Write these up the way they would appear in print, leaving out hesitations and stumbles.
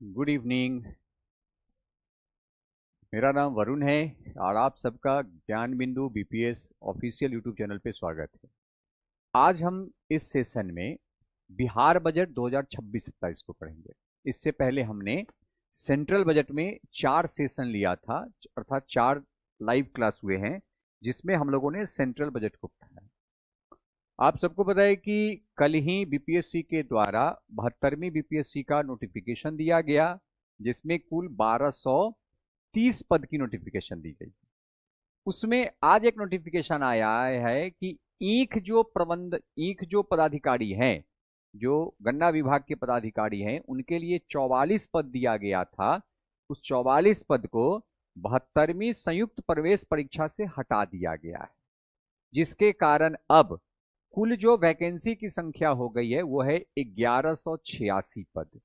Good evening. मेरा नाम वरुण है और आप सबका ज्ञान बिंदु बीपीएस ऑफिशियल यूट्यूब चैनल पे स्वागत है। आज हम इस सेशन में बिहार बजट 2026-27 को पढ़ेंगे। इससे पहले हमने सेंट्रल बजट में 4 सेशन लिया था, अर्थात 4 लाइव क्लास हुए हैं जिसमें हम लोगों ने सेंट्रल बजट को पढ़ा है। आप सबको पता है कि कल ही बीपीएससी के द्वारा 72वीं बीपीएससी का नोटिफिकेशन दिया गया, जिसमें कुल 1230 पद की नोटिफिकेशन दी गई। उसमें आज एक नोटिफिकेशन आया है कि ईख जो पदाधिकारी हैं, जो गन्ना विभाग के पदाधिकारी हैं, उनके लिए 44 पद दिया गया था। उस 44 पद को 72वीं संयुक्त प्रवेश परीक्षा से हटा दिया गया है, जिसके कारण अब कुल जो वैकेंसी की संख्या हो गई है वो है 1186 पद।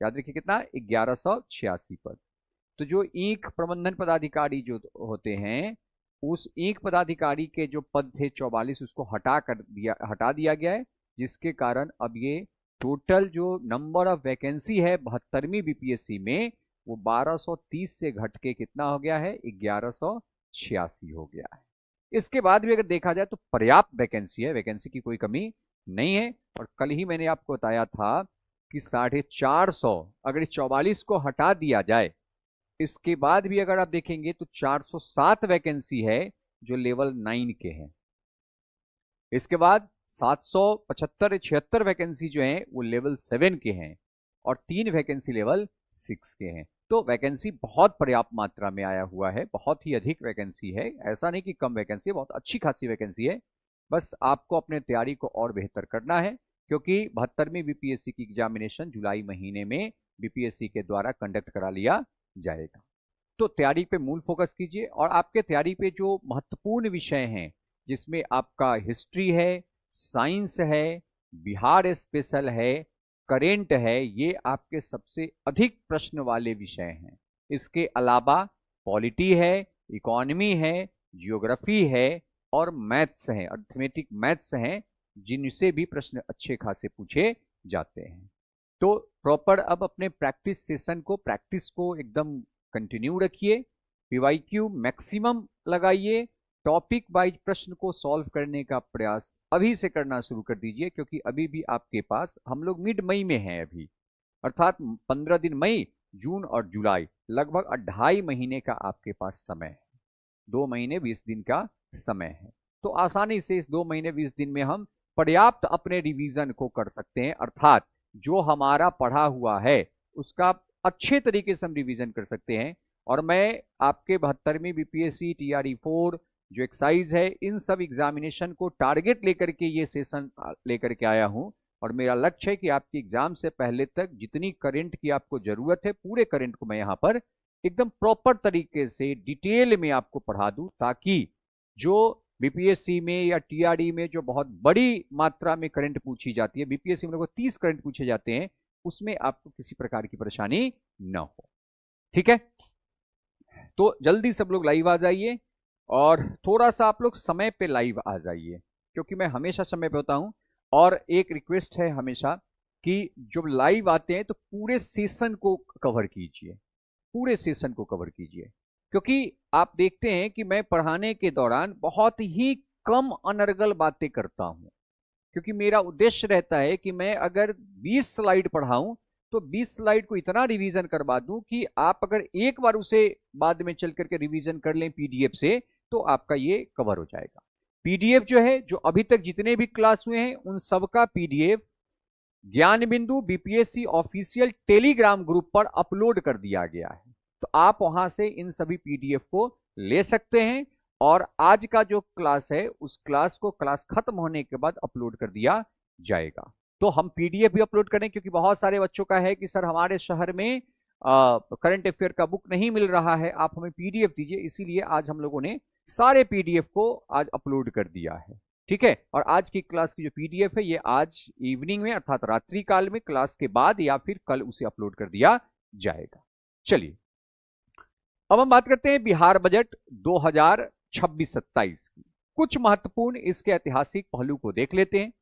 याद रखिए कितना, 1186 पद। तो जो ईख प्रबंधन पदाधिकारी जो होते हैं, उस ईख पदाधिकारी के जो पद थे 44, उसको हटा दिया गया है, जिसके कारण अब ये टोटल जो नंबर ऑफ वैकेंसी है 72वीं बीपीएससी में, वो 1230 से घट के कितना हो गया है, 1186 हो गया है। इसके बाद भी अगर देखा जाए तो पर्याप्त वैकेंसी है, वैकेंसी की कोई कमी नहीं है। और कल ही मैंने आपको बताया था कि 450, अगर इस 44 को हटा दिया जाए, इसके बाद भी अगर आप देखेंगे तो 407 वैकेंसी है जो लेवल 9 के हैं। इसके बाद 775-76 वैकेंसी जो है वो लेवल 7 के हैं, और 3 वैकेंसी लेवल 6 के हैं। तो वैकेंसी बहुत पर्याप्त मात्रा में आया हुआ है, बहुत ही अधिक वैकेंसी है। ऐसा नहीं कि कम वैकेंसी है, बहुत अच्छी खासी वैकेंसी है। बस आपको अपने तैयारी को और बेहतर करना है, क्योंकि 72वीं बीपीएससी की एग्जामिनेशन जुलाई महीने में बीपीएससी के द्वारा कंडक्ट करा लिया जाएगा। तो तैयारी पे मूल फोकस कीजिए, और आपके तैयारी पे जो महत्वपूर्ण विषय हैं, जिसमें आपका हिस्ट्री है, साइंस है, बिहार स्पेशल है, करेंट है, ये आपके सबसे अधिक प्रश्न वाले विषय हैं। इसके अलावा पॉलिटी है, इकोनॉमी है, जियोग्राफी है, और मैथ्स है, अर्थमेटिक मैथ्स हैं, जिनसे भी प्रश्न अच्छे खासे पूछे जाते हैं। तो प्रॉपर अब अपने प्रैक्टिस को एकदम कंटिन्यू रखिए, पीवाईक्यू मैक्सिमम लगाइए, टॉपिक वाइज प्रश्न को सॉल्व करने का प्रयास अभी से करना शुरू कर दीजिए, क्योंकि अभी भी आपके पास, हम लोग मिड मई में हैं अभी, अर्थात 15 दिन मई, जून और जुलाई, लगभग 2.5 महीने का आपके पास समय है। 2 महीने 20 दिन का समय है। तो आसानी से इस 2 महीने 20 दिन में हम पर्याप्त अपने रिवीजन को कर सकते हैं, अर्थात जो हमारा पढ़ा हुआ है उसका अच्छे तरीके से हम रिवीजन कर सकते हैं। और मैं आपके 72वीं बीपीएससी TRE4 जो एक्साइज है, इन सब एग्जामिनेशन को टारगेट लेकर के ये सेशन लेकर के आया हूं। और मेरा लक्ष्य है कि आपकी एग्जाम से पहले तक जितनी करंट की आपको जरूरत है, पूरे करंट को मैं यहाँ पर एकदम प्रॉपर तरीके से डिटेल में आपको पढ़ा दूं, ताकि जो बीपीएससी में या टीआरई में जो बहुत बड़ी मात्रा में करंट पूछी जाती है, बीपीएससी में लगभग 30 करंट पूछे जाते हैं, उसमें आपको किसी प्रकार की परेशानी न हो। ठीक है, तो जल्दी सब लोग लाइव आ जाइए, और थोड़ा सा आप लोग समय पे लाइव आ जाइए, क्योंकि मैं हमेशा समय पे होता हूं। और एक रिक्वेस्ट है हमेशा कि जब लाइव आते हैं तो पूरे सेशन को कवर कीजिए, पूरे सेशन को कवर कीजिए, क्योंकि आप देखते हैं कि मैं पढ़ाने के दौरान बहुत ही कम अनर्गल बातें करता हूं, क्योंकि मेरा उद्देश्य रहता है कि मैं अगर 20 स्लाइड पढ़ाऊं तो 20 स्लाइड को इतना रिवीजन करवा दूं कि आप अगर एक बार उसे बाद में चल करके रिवीजन कर लें पीडीएफ से, तो आपका ये कवर हो जाएगा। पीडीएफ जो है, जो अभी तक जितने भी क्लास हुए हैं उन सबका पीडीएफ ज्ञान बिंदु बीपीएससी ऑफिशियल टेलीग्राम ग्रुप पर अपलोड कर दिया गया है। तो आप वहां से इन सभी पीडीएफ को ले सकते हैं, और आज का जो क्लास है उस क्लास को क्लास खत्म होने के बाद अपलोड कर दिया जाएगा। तो हम पीडीएफ भी अपलोड करें, क्योंकि बहुत सारे बच्चों का है कि सर हमारे शहर में करंट अफेयर का बुक नहीं मिल रहा है, आप हमें पीडीएफ दीजिए। इसीलिए आज हम लोगों ने सारे पीडीएफ को आज अपलोड कर दिया है। ठीक है, और आज की क्लास की जो पीडीएफ है, ये आज इवनिंग में अर्थात रात्रि काल में क्लास के बाद या फिर कल उसे अपलोड कर दिया जाएगा। चलिए, अब हम बात करते हैं बिहार बजट 2026-27 की। कुछ महत्वपूर्ण इसके ऐतिहासिक पहलू को देख लेते हैं।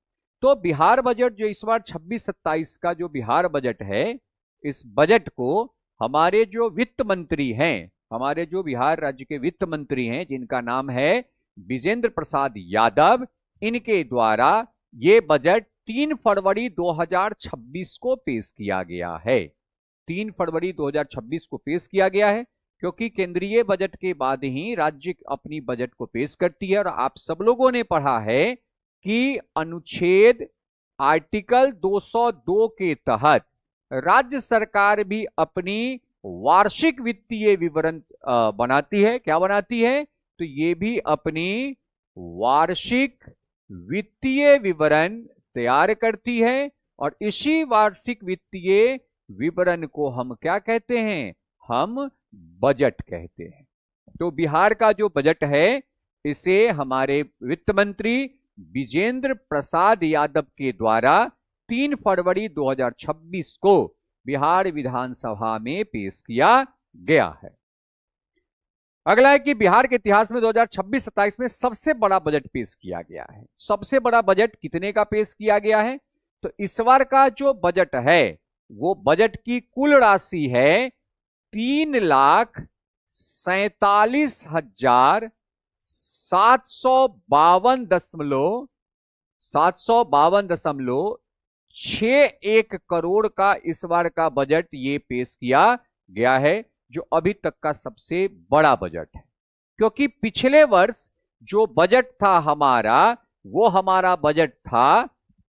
तो बिहार बजट जो इस बार 26-27 का जो बिहार बजट है, इस बजट को हमारे जो वित्त मंत्री हैं, हमारे जो बिहार राज्य के वित्त मंत्री हैं, जिनका नाम है विजेंद्र प्रसाद यादव, इनके द्वारा ये बजट 3 फरवरी 2026 को पेश किया गया है। 3 फरवरी 2026 को पेश किया गया है, क्योंकि केंद्रीय बजट के बाद ही राज्य अपनी बजट को पेश करती है। और आप सब लोगों ने पढ़ा है कि अनुच्छेद आर्टिकल 202 के तहत राज्य सरकार भी अपनी वार्षिक वित्तीय विवरण बनाती है। क्या बनाती है? तो ये भी अपनी वार्षिक वित्तीय विवरण तैयार करती है, और इसी वार्षिक वित्तीय विवरण को हम क्या कहते हैं? हम बजट कहते हैं। तो बिहार का जो बजट है, इसे हमारे वित्त मंत्री विजेंद्र प्रसाद यादव के द्वारा 3 फरवरी 2026 को बिहार विधानसभा में पेश किया गया है। अगला है कि बिहार के इतिहास में 2026-27 में सबसे बड़ा बजट पेश किया गया है। सबसे बड़ा बजट कितने का पेश किया गया है? तो इस बार का जो बजट है, वो बजट की कुल राशि है 3,57,752.61 करोड़ का इस बार का बजट ये पेश किया गया है, जो अभी तक का सबसे बड़ा बजट है। क्योंकि पिछले वर्ष जो बजट था हमारा, वो हमारा बजट था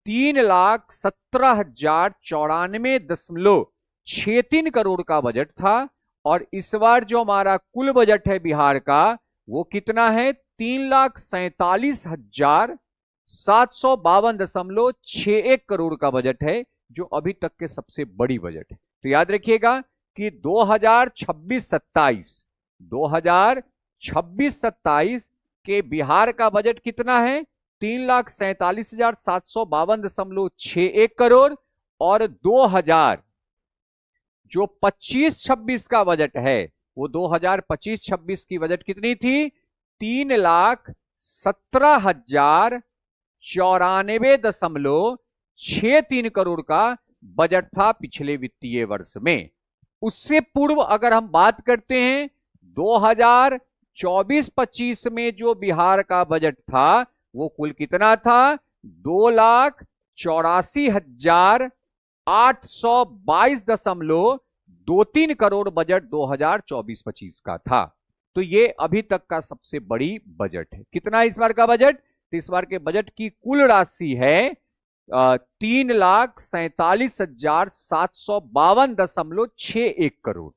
3,17,094.63 करोड़ का बजट था। और इस बार जो हमारा कुल बजट है बिहार का, वो कितना है? 3,47,752.61 करोड़ का बजट है, जो अभी तक के सबसे बड़ी बजट है। तो याद रखिएगा कि 2026-27 के बिहार का बजट कितना है? 3,47,752.61 करोड़। और 2025-26 का बजट है, वो 2025-26 की बजट कितनी थी? 3,17,094.63 करोड़ का बजट था पिछले वित्तीय वर्ष में। उससे पूर्व अगर हम बात करते हैं, 2024-25 में जो बिहार का बजट था, वो कुल कितना था? 2,84,822.23 करोड़ बजट 2024-25 का था। तो ये अभी तक का सबसे बड़ी बजट है। कितना इस बार का बजट? तो इस बार के बजट की कुल राशि है 3,47,752.61 करोड़,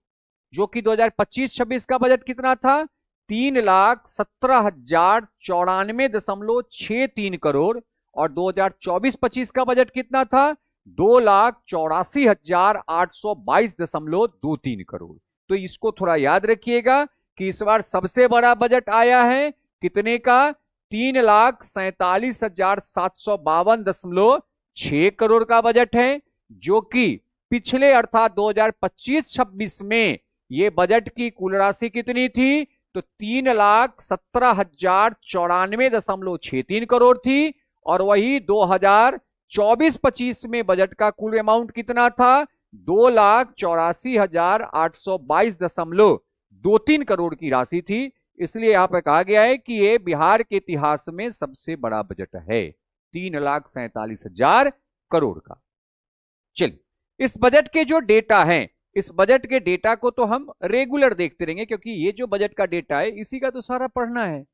जो कि 2025-26 का बजट कितना था? 3,17,094.63 करोड़। और 2024-25 का बजट कितना था? 2,84,822.23 करोड़। तो इसको थोड़ा याद रखिएगा कि इस बार सबसे बड़ा बजट आया है कितने का? 3,47,752.6 करोड़ का बजट है, जो कि पिछले अर्थात 2025-26 में ये बजट की कुल राशि कितनी थी? तो 3,17,094.63 करोड़ थी। और वही 2024-25 में बजट का कुल अमाउंट कितना था? 2,84,822.23 करोड़ की राशि थी। इसलिए यहां पर कहा गया है कि ये बिहार के इतिहास में सबसे बड़ा बजट है, 3,47,000 करोड़ का। चलिए, इस बजट के जो डेटा हैं, इस बजट के डेटा को तो हम रेगुलर देखते रहेंगे, क्योंकि ये जो बजट का डेटा है, इसी का तो सारा पढ़ना है,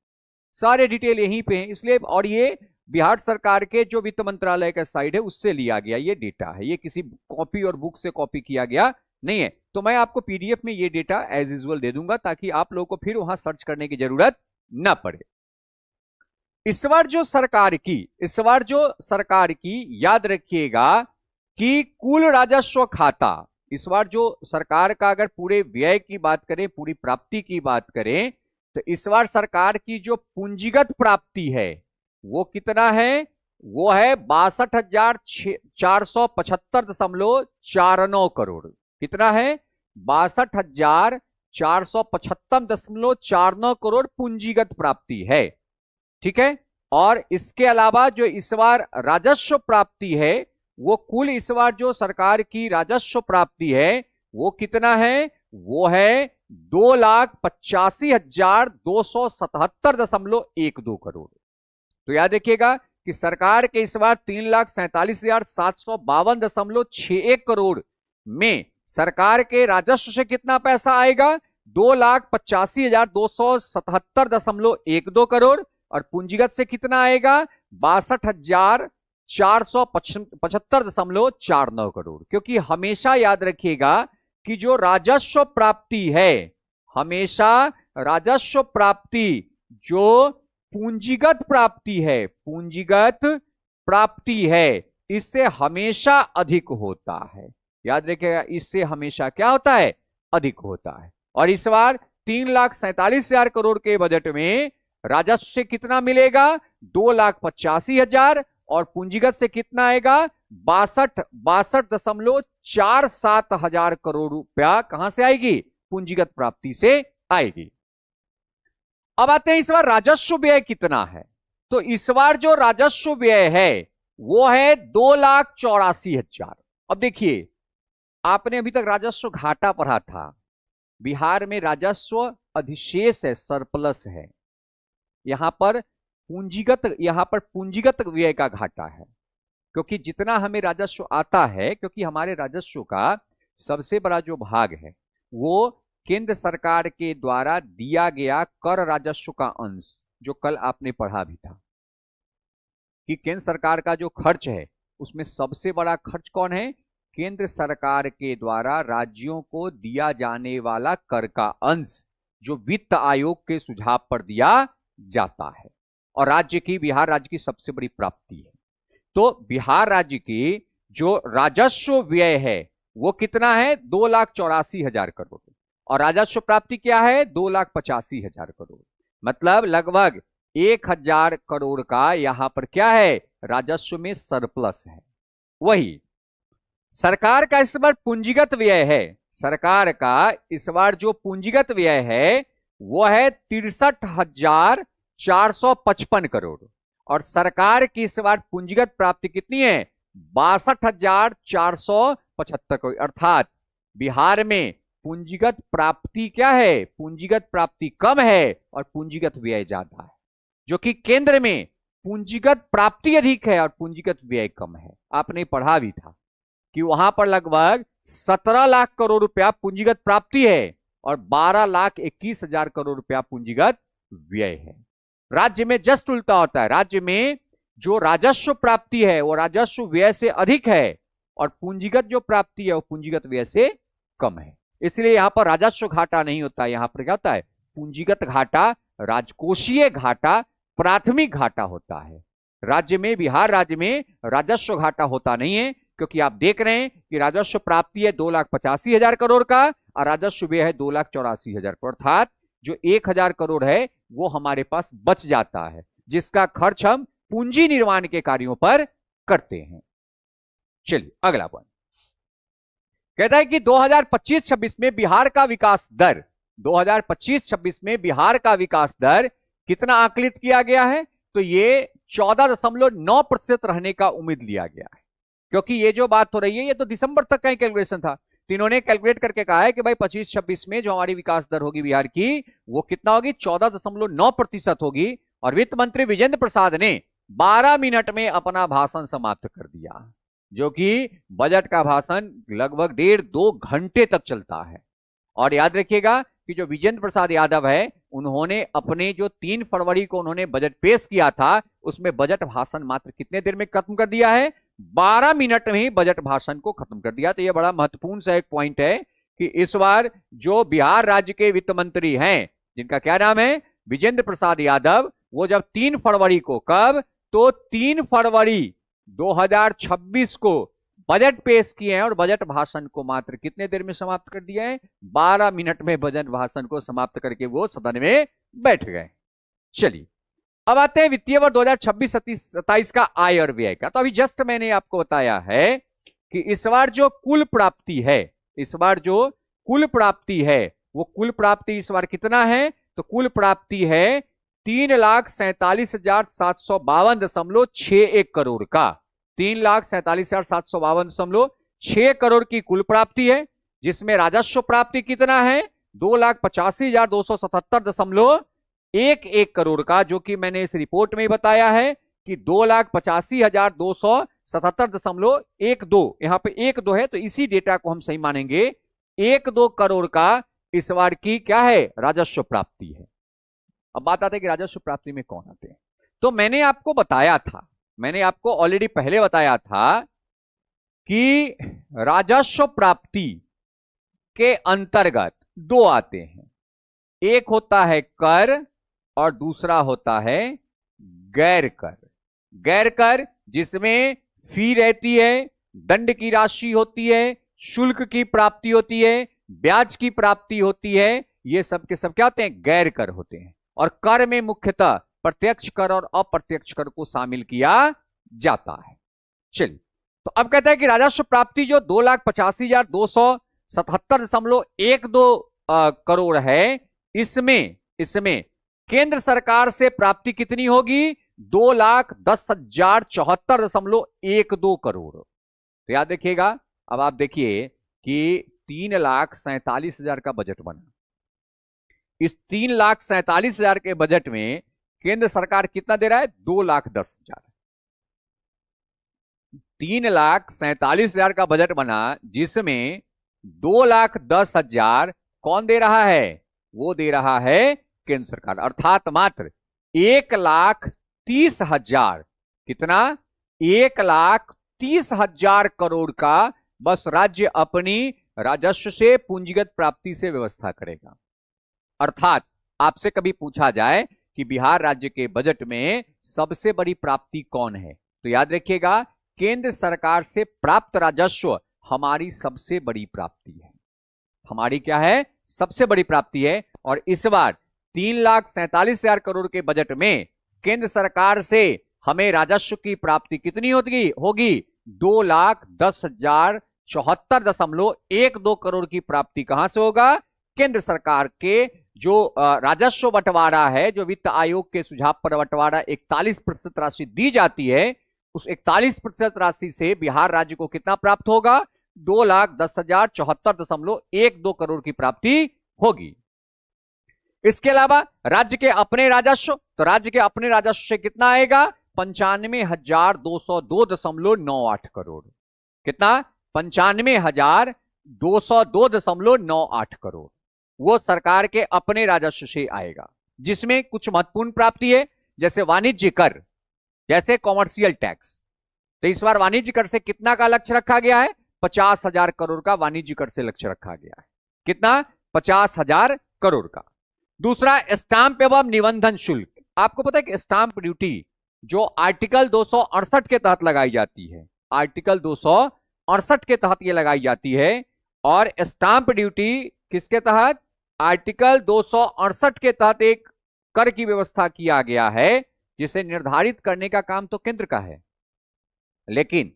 सारे डिटेल यहीं पे हैं। इसलिए, और ये बिहार सरकार के जो वित्त मंत्रालय का साइड है, उससे लिया गया ये डेटा है, ये किसी कॉपी और बुक से कॉपी किया गया नहीं है। तो मैं आपको पीडीएफ में ये डेटा एज यूजुअल दे दूंगा, ताकि आप लोगों को फिर वहां सर्च करने की जरूरत ना पड़े। इस बार जो सरकार की याद रखिएगा कि कुल राजस्व खाता, इस बार जो सरकार का अगर पूरे व्यय की बात करें, पूरी प्राप्ति की बात करें, तो इस बार सरकार की जो पूंजीगत प्राप्ति है वो कितना है? वो है 62,475.49 करोड़। कितना है? 62,475.49 करोड़ पूंजीगत प्राप्ति है। ठीक है। और इसके अलावा जो इस बार राजस्व प्राप्ति है वो कुल इस बार जो सरकार की राजस्व प्राप्ति है वो कितना है, वो है 2,85,277.12 करोड़। तो याद रखिएगा कि सरकार के इस बार 3,47,752.61 करोड़ में सरकार के राजस्व से कितना पैसा आएगा, 2,85,277.12 करोड़, और पूंजीगत से कितना आएगा, 62,475.49 करोड़। क्योंकि हमेशा याद रखिएगा कि जो राजस्व प्राप्ति है, हमेशा राजस्व प्राप्ति जो पूंजीगत प्राप्ति है, पूंजीगत प्राप्ति है, इससे हमेशा अधिक होता है। याद रखिएगा, इससे हमेशा क्या होता है, अधिक होता है। और इस बार 3,47,000 करोड़ के बजट में राजस्व से कितना मिलेगा, 2,85,000, और पूंजीगत से कितना आएगा, 62.47 हजार करोड़ रुपया कहां से आएगी, पूंजीगत प्राप्ति से आएगी। अब आते हैं इस बार राजस्व व्यय कितना है। तो इस बार जो राजस्व व्यय है वो है 2,84,000। अब देखिए, आपने अभी तक राजस्व घाटा पढ़ा था। बिहार में राजस्व अधिशेष है, सरप्लस है। यहां पर पूंजीगत व्यय का घाटा है, क्योंकि जितना हमें राजस्व आता है, क्योंकि हमारे राजस्व का सबसे बड़ा जो भाग है वो केंद्र सरकार के द्वारा दिया गया कर राजस्व का अंश, जो कल आपने पढ़ा भी था कि केंद्र सरकार का जो खर्च है उसमें सबसे बड़ा खर्च कौन है, केंद्र सरकार के द्वारा राज्यों को दिया जाने वाला कर का अंश, जो वित्त आयोग के सुझाव पर दिया जाता है, और बिहार राज्य की सबसे बड़ी प्राप्ति है। तो बिहार राज्य की जो राजस्व व्यय है वो कितना है, 2,84,000 करोड़, और राजस्व प्राप्ति क्या है, 2,85,000 करोड़। मतलब लगभग 1,000 करोड़ का यहां पर क्या है, राजस्व में सरप्लस है। वही सरकार का इस बार पूंजीगत व्यय है, सरकार का इस बार जो पूंजीगत व्यय है वो है 63,455 करोड़, और सरकार की इस बार पूंजीगत प्राप्ति कितनी है, 62,475 करोड़। अर्थात बिहार में पूंजीगत प्राप्ति क्या है, पूंजीगत प्राप्ति कम है और पूंजीगत व्यय ज्यादा है, जो कि केंद्र में पूंजीगत प्राप्ति अधिक है और पूंजीगत व्यय कम है। आपने पढ़ा भी था कि वहां पर लगभग 17 लाख करोड़ रुपया पूंजीगत प्राप्ति है और 12,21,000 करोड़ रुपया पूंजीगत व्यय है। राज्य में जस्ट उल्टा होता है, राज्य में जो राजस्व प्राप्ति है वो राजस्व व्यय से अधिक है और पूंजीगत जो प्राप्ति है वो पूंजीगत व्यय से कम है। इसलिए यहां पर राजस्व घाटा नहीं होता है, यहां पर क्या होता है, पूंजीगत घाटा, राजकोषीय घाटा, प्राथमिक घाटा होता है। राज्य में, बिहार राज्य में राजस्व घाटा होता नहीं है, क्योंकि आप देख रहे हैं कि राजस्व प्राप्ति है 2,85,000 करोड़ का और राजस्व व्यय है 2,84,000 करोड़। अर्थात जो 1,000 करोड़ है वो हमारे पास बच जाता है, जिसका खर्च हम पूंजी निर्माण के कार्यों पर करते हैं। चलिए अगला पॉइंट कहता है कि 2025-26 में बिहार का विकास दर, 2025-26 में बिहार का विकास दर कितना आकलित किया गया है, तो ये 14.9% रहने का उम्मीद लिया गया है। क्योंकि ये जो बात हो रही है ये तो दिसंबर तक का ही कैलकुलेशन था, तो इन्होंने कैलकुलेट करके कहा है कि भाई 25-26 में जो हमारी विकास दर होगी बिहार की वो कितना होगी, 14.9% होगी। और वित्त मंत्री विजेंद्र प्रसाद ने 12 मिनट में अपना भाषण समाप्त कर दिया, जो कि बजट का भाषण लगभग 1.5-2 घंटे तक चलता है। और याद रखिएगा कि जो विजेंद्र प्रसाद यादव है उन्होंने अपने जो 3 फरवरी को उन्होंने बजट पेश किया था उसमें बजट भाषण मात्र कितने देर में खत्म कर दिया है, 12 मिनट में ही बजट भाषण को खत्म कर दिया। तो यह बड़ा महत्वपूर्ण सा एक पॉइंट है कि इस बार जो बिहार राज्य के वित्त मंत्री हैं, जिनका क्या नाम है, विजेंद्र प्रसाद यादव, वो जब 3 फरवरी को, कब, तो 3 फरवरी 2026 को बजट पेश किए हैं और बजट भाषण को मात्र कितने देर में समाप्त कर दिया है, 12 मिनट में बजट भाषण को समाप्त करके वो सदन में बैठ गए। चलिए अब आते हैं वित्तीय वर्ष 2026-27 का आय और व्यय का। तो अभी जस्ट मैंने आपको बताया है कि इस बार जो कुल प्राप्ति है, इस बार जो कुल प्राप्ति है वो कुल प्राप्ति इस बार कितना है, तो कुल प्राप्ति है 3,47,752.61 करोड़ का, 3,47,752.6 करोड़ की कुल प्राप्ति है, जिसमें राजस्व प्राप्ति कितना है 2,85,277.11 करोड़ का, जो कि मैंने इस रिपोर्ट में ही बताया है कि 2,85,277.12, यहां पे 1,2 है तो इसी डेटा को हम सही मानेंगे, 1,2 करोड़ का इस बार की क्या है राजस्व प्राप्ति है। अब बात आती है कि राजस्व प्राप्ति में कौन आते हैं। तो मैंने आपको बताया था, मैंने आपको ऑलरेडी पहले बताया था कि राजस्व प्राप्ति के अंतर्गत दो आते हैं, एक होता है कर और दूसरा होता है गैर कर। गैर कर जिसमें फी रहती है, दंड की राशि होती है, शुल्क की प्राप्ति होती है, ब्याज की प्राप्ति होती है, ये सब के सब क्या होते हैं गैर कर होते हैं। और कर में मुख्यतः प्रत्यक्ष कर और अप्रत्यक्ष कर को शामिल किया जाता है। चलिए, तो अब कहता है कि राजस्व प्राप्ति जो 2,85,277.12 करोड़ है, इसमें केंद्र सरकार से प्राप्ति कितनी होगी 2,10,074.12 करोड़। तो याद देखिएगा, अब आप देखिए कि 3,47,000 का बजट बना, इस 3,47,000 के बजट में केंद्र सरकार कितना दे रहा है 2,10,000। 3,47,000 का बजट बना, जिसमें 2,10,000 कौन दे रहा है, वो दे रहा है केंद्र सरकार, अर्थात मात्र 1,30,000, कितना 1,30,000 करोड़ का बस राज्य अपनी राजस्व से पूंजीगत प्राप्ति से व्यवस्था करेगा। अर्थात आपसे कभी पूछा जाए कि बिहार राज्य के बजट में सबसे बड़ी प्राप्ति कौन है, तो याद रखिएगा केंद्र सरकार से प्राप्त राजस्व हमारी सबसे बड़ी प्राप्ति है, हमारी क्या है सबसे बड़ी प्राप्ति है। और इस बार 3,47,000 करोड़ के बजट में केंद्र सरकार से हमें राजस्व की प्राप्ति कितनी होगी 2,10,074.12 करोड़ की प्राप्ति कहां से होगा, केंद्र सरकार के जो राजस्व बंटवारा है, जो वित्त आयोग के सुझाव पर बंटवारा 41% राशि दी जाती है, उस 41% राशि से बिहार राज्य को कितना प्राप्त होगा 2,10,074.12 करोड़ की प्राप्ति होगी। इसके अलावा राज्य के अपने राजस्व, तो राज्य के अपने राजस्व से कितना आएगा 95,202.98 करोड़, कितना 95,202.98 करोड़ वो सरकार के अपने राजस्व से आएगा, जिसमें कुछ महत्वपूर्ण प्राप्ति है जैसे वाणिज्य कर, जैसे कॉमर्शियल टैक्स। तो इस बार वाणिज्य कर से कितना का लक्ष्य रखा गया है 50,000 करोड़ का वाणिज्य कर से लक्ष्य रखा गया है, कितना 50,000 करोड़ का। दूसरा स्टाम्प एवं निबंधन शुल्क, आपको पता है कि स्टाम्प ड्यूटी जो आर्टिकल 268 के तहत लगाई जाती है, आर्टिकल 268 के तहत ये लगाई जाती है, और स्टाम्प ड्यूटी किसके तहत आर्टिकल 268 के तहत एक कर की व्यवस्था किया गया है, जिसे निर्धारित करने का काम तो केंद्र का है, लेकिन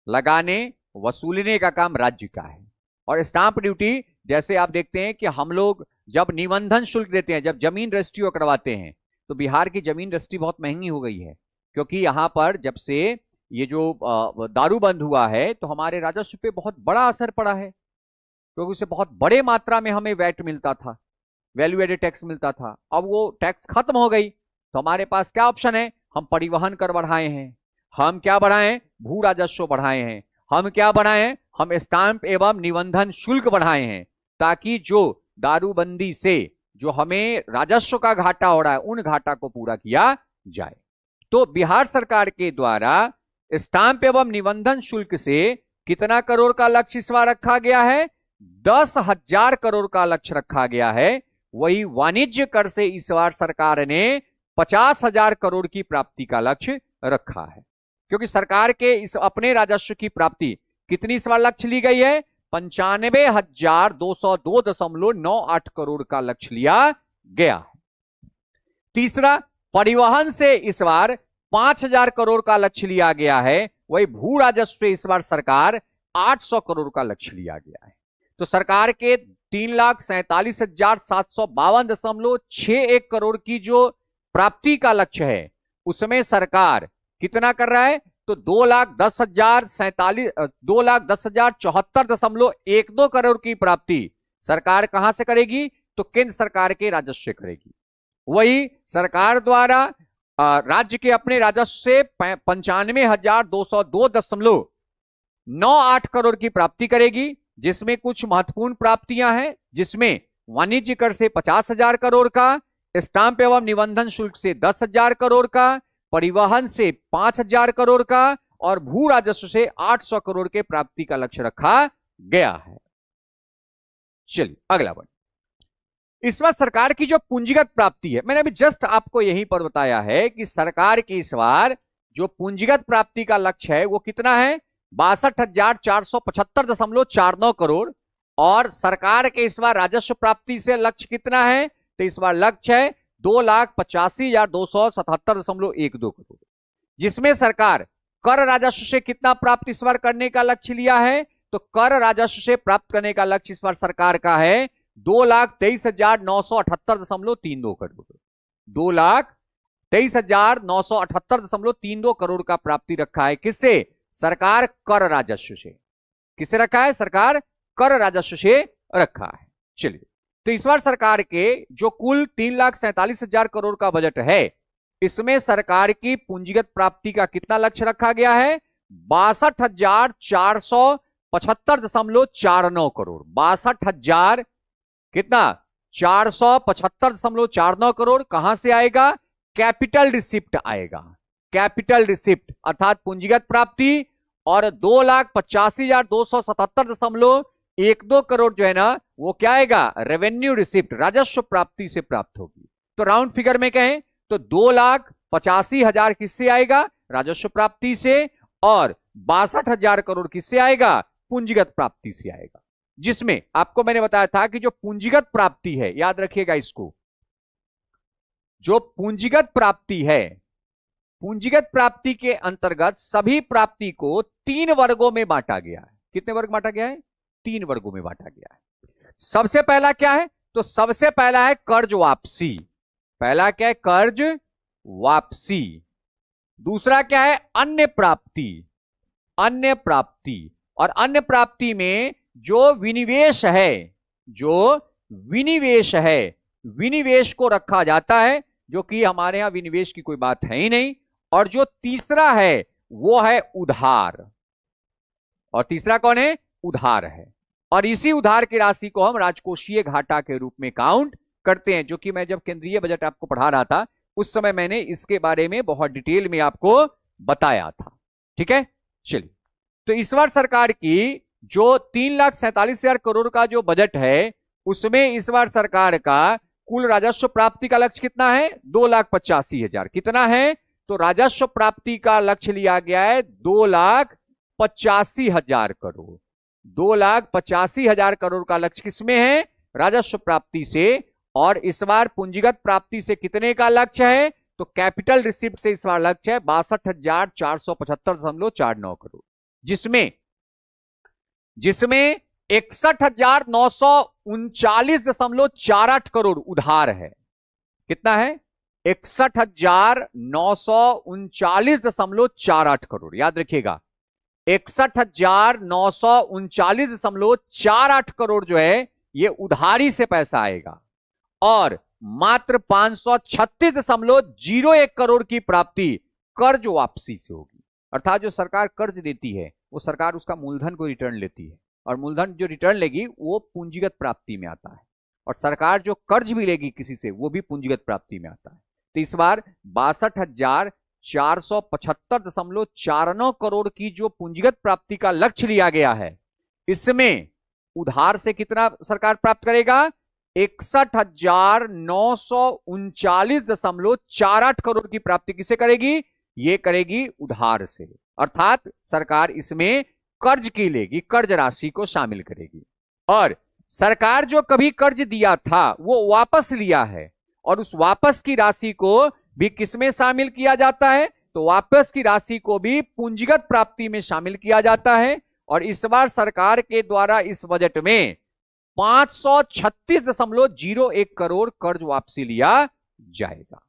लगाने वसूलने का काम राज्य का है। और स्टाम्प ड्यूटी जैसे आप देखते हैं कि हम लोग जब निबंधन शुल्क देते हैं, जब जमीन रजिस्ट्री करवाते हैं, तो बिहार की जमीन रजिस्ट्री बहुत महंगी हो गई है, क्योंकि यहां पर जब से ये जो दारू बंद हुआ है तो हमारे राजस्व पे बहुत बड़ा असर पड़ा है, क्योंकि उससे बहुत बड़े मात्रा में हमें वैट मिलता था, वैल्यू एडेड टैक्स मिलता था। अब वो टैक्स खत्म हो गई, तो हमारे पास क्या ऑप्शन है, हम परिवहन कर बढ़ाए हैं, हम क्या बढ़ाएं भू राजस्व बढ़ाए हैं, हम क्या बढ़ाएं हम स्टाम्प एवं निबंधन शुल्क बढ़ाए हैं, ताकि जो दारूबंदी से जो हमें राजस्व का घाटा हो रहा है उन घाटा को पूरा किया जाए। तो बिहार सरकार के द्वारा स्टाम्प एवं निबंधन शुल्क से कितना करोड़ का लक्ष्य इस बार रखा गया है 10,000 करोड़ का लक्ष्य रखा गया है। वही वाणिज्य कर से इस बार सरकार ने 50,000 करोड़ की प्राप्ति का लक्ष्य रखा है, क्योंकि सरकार के इस अपने राजस्व की प्राप्ति कितनी इस बार लक्ष्य ली गई है 95,202.98 करोड़ का लक्ष्य लिया गया है। तीसरा, परिवहन से इस बार 5,000 करोड़ का लक्ष्य लिया गया है, वही भू राजस्व से इस बार सरकार 800 करोड़ का लक्ष्य लिया गया है। तो सरकार के 3,47,752.61 करोड़ की जो प्राप्ति का लक्ष्य है, उसमें सरकार कितना कर रहा है तो 2,10,74.12 करोड़ की प्राप्ति सरकार कहां से करेगी? तो केंद्र सरकार के राजस्व से करेगी। वही सरकार द्वारा राज्य के अपने राजस्व से 95,202.98 करोड़ की प्राप्ति करेगी, जिसमें कुछ महत्वपूर्ण प्राप्तियां हैं, जिसमें वाणिज्य कर से 50,000 करोड़ का, स्टाम्प एवं निबंधन शुल्क से 10,000 करोड़ का, परिवहन से 5,000 करोड़ का और भू राजस्व से 800 करोड़ के प्राप्ति का लक्ष्य रखा गया है। चलिए अगला बढ़। इस बार सरकार की जो पूंजीगत प्राप्ति है, मैंने अभी जस्ट आपको यहीं पर बताया है कि सरकार की इस बार जो पूंजीगत प्राप्ति का लक्ष्य है वो कितना है? 62,475.49 करोड़। और सरकार के इस बार राजस्व प्राप्ति से लक्ष्य कितना है? तो इस बार लक्ष्य है 2,85,277.12 करोड़, जिसमें सरकार कर राजस्व से कितना प्राप्त इस बार करने का लक्ष्य लिया है? तो कर राजस्व से प्राप्त करने का लक्ष्य इस बार सरकार का है 2,23,978.32 करोड़। 2,23,978.32 करोड़ का प्राप्ति रखा है। किससे? सरकार कर राजस्व से। किससे रखा है? सरकार कर राजस्व से रखा है। चलिए, तो इस बार सरकार के जो कुल 3,47,000 करोड़ का बजट है, इसमें सरकार की पूंजीगत प्राप्ति का कितना लक्ष्य रखा गया है? 62,475.49 करोड़। 62,000 कितना? 475.49 करोड़ कहां से आएगा? कैपिटल रिसिप्ट आएगा। कैपिटल रिसिप्ट अर्थात पूंजीगत प्राप्ति। और 2,85,277.12 करोड़ जो है ना, वो क्या आएगा? रेवेन्यू रिसिप्ट, राजस्व प्राप्ति से प्राप्त होगी। तो राउंड फिगर में कहें तो 2,85,000 किससे आएगा? राजस्व प्राप्ति से। और 62,000 करोड़ किससे आएगा? पूंजीगत प्राप्ति से आएगा। जिसमें आपको मैंने बताया था कि जो पूंजीगत प्राप्ति है, याद रखिएगा इसको, जो पूंजीगत प्राप्ति है, पूंजीगत प्राप्ति के अंतर्गत सभी प्राप्ति को 3 वर्गों में बांटा गया है। कितने वर्ग बांटा गया है? 3 वर्गों में बांटा गया है। सबसे पहला क्या है? तो सबसे पहला है कर्ज वापसी। पहला क्या है? कर्ज वापसी। दूसरा क्या है? अन्य प्राप्ति। अन्य प्राप्ति। और अन्य प्राप्ति में जो विनिवेश है, जो विनिवेश है, विनिवेश को रखा जाता है, जो कि हमारे यहां विनिवेश की कोई बात है ही नहीं। और जो तीसरा है वो है उधार। और तीसरा कौन है? उधार है। और इसी उधार की राशि को हम राजकोषीय घाटा के रूप में काउंट करते हैं, जो कि मैं जब केंद्रीय बजट आपको पढ़ा रहा था उस समय मैंने इसके बारे में बहुत डिटेल में आपको बताया था। ठीक है, चलिए, तो इस बार सरकार की जो 3,47,000 करोड़ का जो बजट है, उसमें इस बार सरकार का कुल राजस्व प्राप्ति का लक्ष्य कितना है? 2,85,000। कितना है? तो राजस्व प्राप्ति का लक्ष्य लिया गया है 2,85,000 करोड़। 2,85,000 करोड़ का लक्ष्य किसमें है? राजस्व प्राप्ति से। और इस बार पूंजीगत प्राप्ति से कितने का लक्ष्य है? तो कैपिटल रिसिप्ट से इस बार लक्ष्य है 62,475.49 करोड़, जिसमें 61,939.48 करोड़ उधार है। कितना है? 61,939.48 करोड़। याद रखिएगा, 61,939.48 करोड़ जो है ये उधारी से पैसा आएगा। और मात्र 536.01 करोड़ की प्राप्ति कर्ज वापसी से होगी। अर्थात जो सरकार कर्ज देती है वो सरकार उसका मूलधन को रिटर्न लेती है, और मूलधन जो रिटर्न लेगी वो पूंजीगत प्राप्ति में आता है। और सरकार जो कर्ज भी लेगी किसी से वो भी पूंजीगत प्राप्ति में आता है। तो इस बार 62,475.49 करोड़ की जो पूंजीगत प्राप्ति का लक्ष्य लिया गया है, इसमें उधार से कितना सरकार प्राप्त करेगा? 61,939.48 करोड़ की प्राप्ति किसे करेगी? ये करेगी उधार से। अर्थात सरकार इसमें कर्ज की लेगी, कर्ज राशि को शामिल करेगी। और सरकार जो कभी कर्ज दिया था वो वापस लिया है, और उस वापस की राशि को भी किसमें शामिल किया जाता है? तो वापस की राशि को भी पूंजीगत प्राप्ति में शामिल किया जाता है। और इस बार सरकार के द्वारा इस बजट में 536.01 करोड़ कर्ज वापसी लिया जाएगा।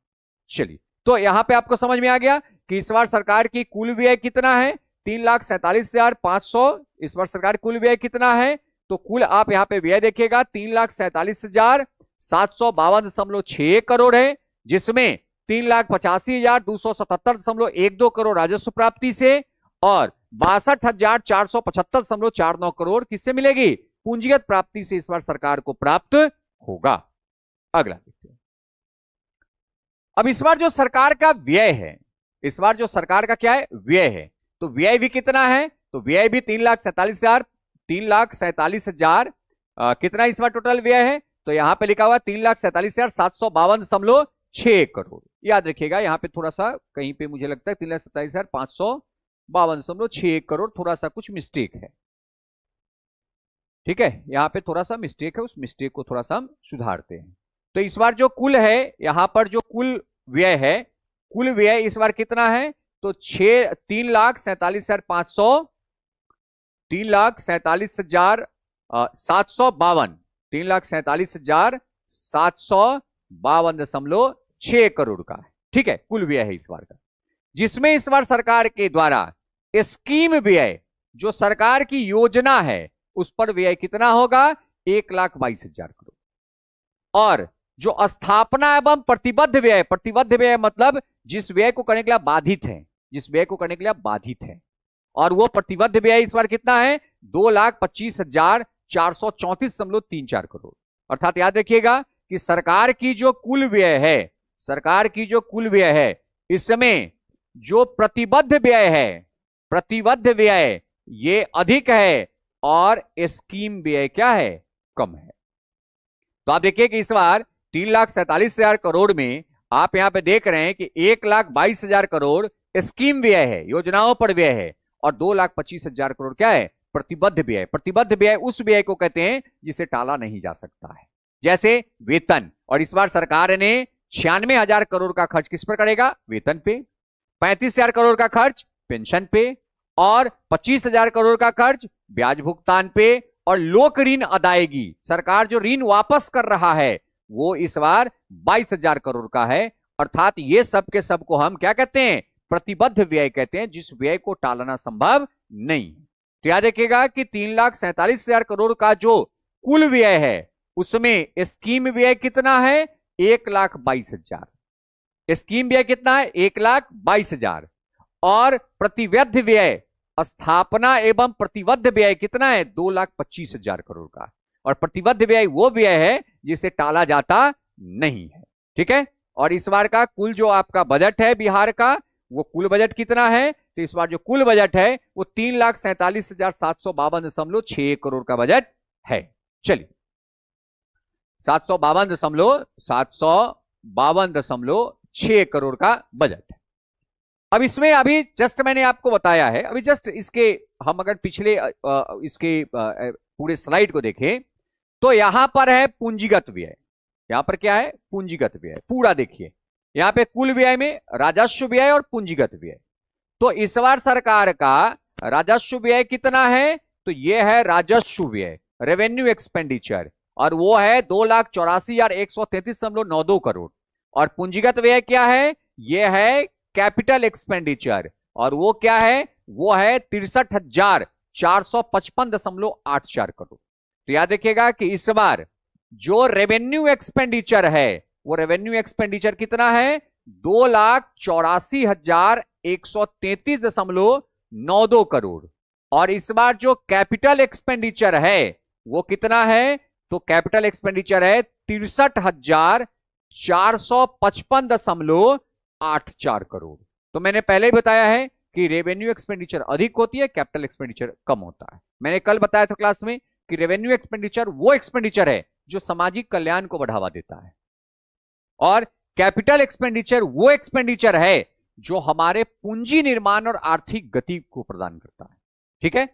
चलिए, तो यहां पे आपको समझ में आ गया कि इस बार सरकार की कुल व्यय कितना है, 3,47,500। इस बार सरकार कुल व्यय कितना है, तो कुल आप यहां पे व्यय देखिएगा 3,47,752.61 करोड़ है, जिसमें 3,85,277.12 करोड़ राजस्व प्राप्ति से और 62,475.49 करोड़ किससे मिलेगी, पूंजीगत प्राप्ति से इस बार सरकार को प्राप्त होगा। अगला देखते हैं। अब इस बार जो सरकार का व्यय है, इस बार जो सरकार का क्या है, व्यय है, तो व्यय भी कितना है, तो व्यय भी 3,47,000 कितना इस बार टोटल व्यय है, तो यहां पे लिखा हुआ 3,47,752.6 करोड़। याद रखिएगा यहां पे थोड़ा सा कहीं पे मुझे लगता है 3,47,552.6 करोड़, थोड़ा सा कुछ मिस्टेक है, ठीक है, यहां पे थोड़ा सा मिस्टेक है, उस मिस्टेक को थोड़ा सा हम सुधारते हैं। तो इस बार जो कुल है, यहां पर जो कुल व्यय है, कुल व्यय इस बार कितना है, तो 3,47,500 3,47,752 3,47,752.6 करोड़ का है, ठीक है, कुल व्यय है इस बार का, जिसमें इस बार सरकार के द्वारा स्कीम व्यय, जो सरकार की योजना है, उस पर व्यय कितना होगा, 1,22,000 करोड़। और जो स्थापना एवं प्रतिबद्ध व्यय मतलब जिस व्यय को करने के लिए बाधित है, जिस व्यय को करने के लिए बाधित है, और वो प्रतिबद्ध व्यय इस बार कितना है, 2,25,434.34 करोड़। अर्थात याद रखिएगा कि सरकार की जो कुल व्यय है, सरकार की जो कुल व्यय है, इसमें जो प्रतिबद्ध व्यय है, प्रतिबद्ध व्यय ये अधिक है और स्कीम व्यय क्या है, कम है। तो आप देखिए कि इस बार 3,47,000 करोड़ में आप यहां पे देख रहे हैं कि 1,22,000 करोड़ स्कीम व्यय है, योजनाओं पर व्यय है, और 2,25,000 करोड़ क्या है, प्रतिबद्ध व्यय। प्रतिबद्ध व्यय उस व्यय को कहते हैं जिसे टाला नहीं जा सकता है, जैसे वेतन। और इस बार सरकार ने 96,000 करोड़ का खर्च किस पर करेगा, वेतन पे, 35,000 करोड़ का खर्च पेंशन पे, और 25,000 करोड़ का खर्च ब्याज भुगतान पे, और लोक ऋण अदायगी, सरकार जो ऋण वापस कर रहा है वो इस बार 22,000 करोड़ का है। अर्थात ये सब के सब को हम क्या कहते हैं, प्रतिबद्ध व्यय कहते हैं, जिस व्यय को टालना संभव नहीं है। तो याद रखिएगा कि 3,47,000 करोड़ का जो कुल व्यय है, उसमें स्कीम व्यय कितना है, 1,22,000। स्कीम व्यय कितना है, 1,22,000। और प्रतिबद्ध व्यय, स्थापना एवं प्रतिबद्ध व्यय कितना है, 2,25,000 करोड़ का। और प्रतिबद्ध व्यय वो व्यय है जिसे टाला जाता नहीं है, ठीक है। और इस बार का कुल जो आपका बजट है बिहार का, वो कुल बजट कितना है, तो इस बार जो कुल बजट है वो 3,47,752.6 करोड़ का बजट है। चलिए 752.6 करोड़ का बजट है। अब इसमें अभी जस्ट मैंने आपको बताया है, अभी जस्ट इसके हम अगर पिछले इसके पूरे स्लाइड को देखें तो यहां पर है पूंजीगत व्यय। यहां पर क्या है, पूंजीगत व्यय। पूरा देखिए यहां पे कुल व्यय में राजस्व व्यय और पूंजीगत व्यय। तो इस बार सरकार का राजस्व व्यय कितना है, तो यह है राजस्व व्यय, रेवेन्यू एक्सपेंडिचर, और वो है 2,84,133.92 करोड़। और पूंजीगत व्यय क्या है, यह है कैपिटल एक्सपेंडिचर, और वो क्या है, वो है 63,455.84 करोड़। तो याद रखिएगा कि इस बार जो रेवेन्यू एक्सपेंडिचर है, वो रेवेन्यू एक्सपेंडिचर कितना है, 2,84,133.92 करोड़। और इस बार जो कैपिटल एक्सपेंडिचर है वो कितना है, तो कैपिटल एक्सपेंडिचर है 63,455.84 करोड़। तो मैंने पहले ही बताया है कि रेवेन्यू एक्सपेंडिचर अधिक होती है, कैपिटल एक्सपेंडिचर कम होता है। मैंने कल बताया था क्लास में कि रेवेन्यू एक्सपेंडिचर वो एक्सपेंडिचर है जो सामाजिक कल्याण को बढ़ावा देता है, और कैपिटल एक्सपेंडिचर वो एक्सपेंडिचर है जो हमारे पूंजी निर्माण और आर्थिक गति को प्रदान करता है, ठीक है।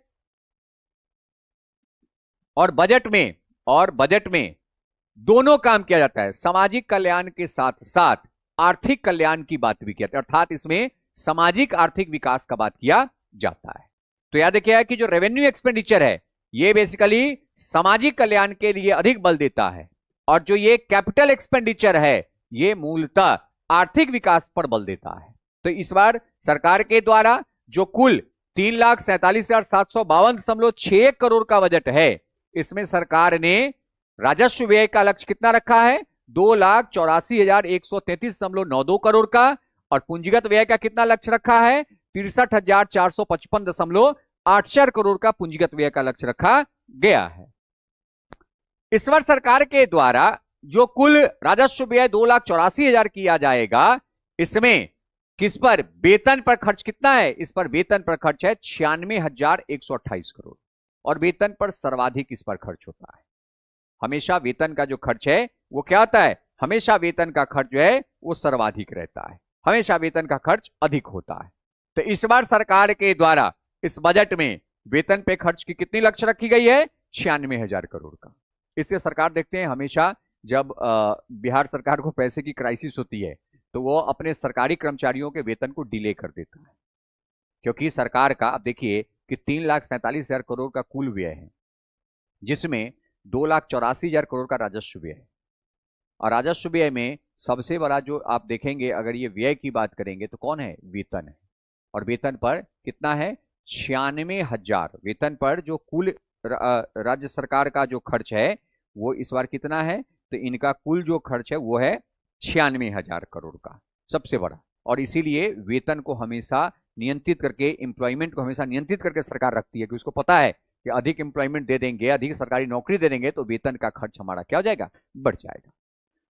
और बजट में दोनों काम किया जाता है, सामाजिक कल्याण के साथ साथ आर्थिक कल्याण की बात भी किया जाता है, अर्थात इसमें सामाजिक आर्थिक विकास का बात किया जाता है। तो याद रखिए कि जो रेवेन्यू एक्सपेंडिचर है ये बेसिकली सामाजिक कल्याण के लिए अधिक बल देता है, और जो ये कैपिटल एक्सपेंडिचर है ये मूलतः आर्थिक विकास पर बल देता है। तो इस बार सरकार के द्वारा जो कुल 3,47,752.61 करोड़ का बजट है, इसमें सरकार ने राजस्व व्यय का लक्ष्य कितना रखा है? 2,84,133.92 करोड़ का। और पूंजीगत व्यय का कितना लक्ष्य रखा है? 63,455.84 करोड़ का पूंजीगत व्यय का लक्ष्य रखा गया है। इस वर्ष सरकार के द्वारा जो कुल राजस्व व्यय 2,84,000 किया जाएगा, इसमें किस पर? वेतन पर खर्च कितना है? इस पर वेतन पर खर्च है 96,128 करोड़। और वेतन पर सर्वाधिक इस पर खर्च होता है। हमेशा वेतन का जो खर्च है वो क्या होता है? हमेशा वेतन का खर्च जो है वो सर्वाधिक रहता है, हमेशा वेतन का खर्च अधिक होता है। तो इस बार सरकार के द्वारा इस बजट में वेतन पे खर्च की कितनी लक्ष्य रखी गई है? 96,000 करोड़ का। इससे सरकार देखते हैं हमेशा जब बिहार सरकार को पैसे की क्राइसिस होती है तो वो अपने सरकारी कर्मचारियों के वेतन को डिले कर देता है, क्योंकि सरकार का अब देखिए कि 3,47,000 करोड़ का कुल व्यय है, जिसमें 2,84,000 करोड़ का राजस्व व्यय है। और राजस्व व्यय में सबसे बड़ा जो आप देखेंगे, अगर ये व्यय की बात करेंगे तो कौन है? वेतन है। और वेतन पर कितना है? 96,000। वेतन पर जो कुल राज्य सरकार का जो खर्च है वो इस बार कितना है? तो इनका कुल जो खर्च है वो है 96,000 करोड़ का, सबसे बड़ा। और इसीलिए वेतन को हमेशा नियंत्रित करके, एम्प्लॉयमेंट को हमेशा नियंत्रित करके सरकार रखती है कि उसको पता है कि अधिक एम्प्लॉयमेंट दे देंगे, अधिक सरकारी नौकरी दे देंगे तो वेतन का खर्च हमारा क्या हो जाएगा? बढ़ जाएगा।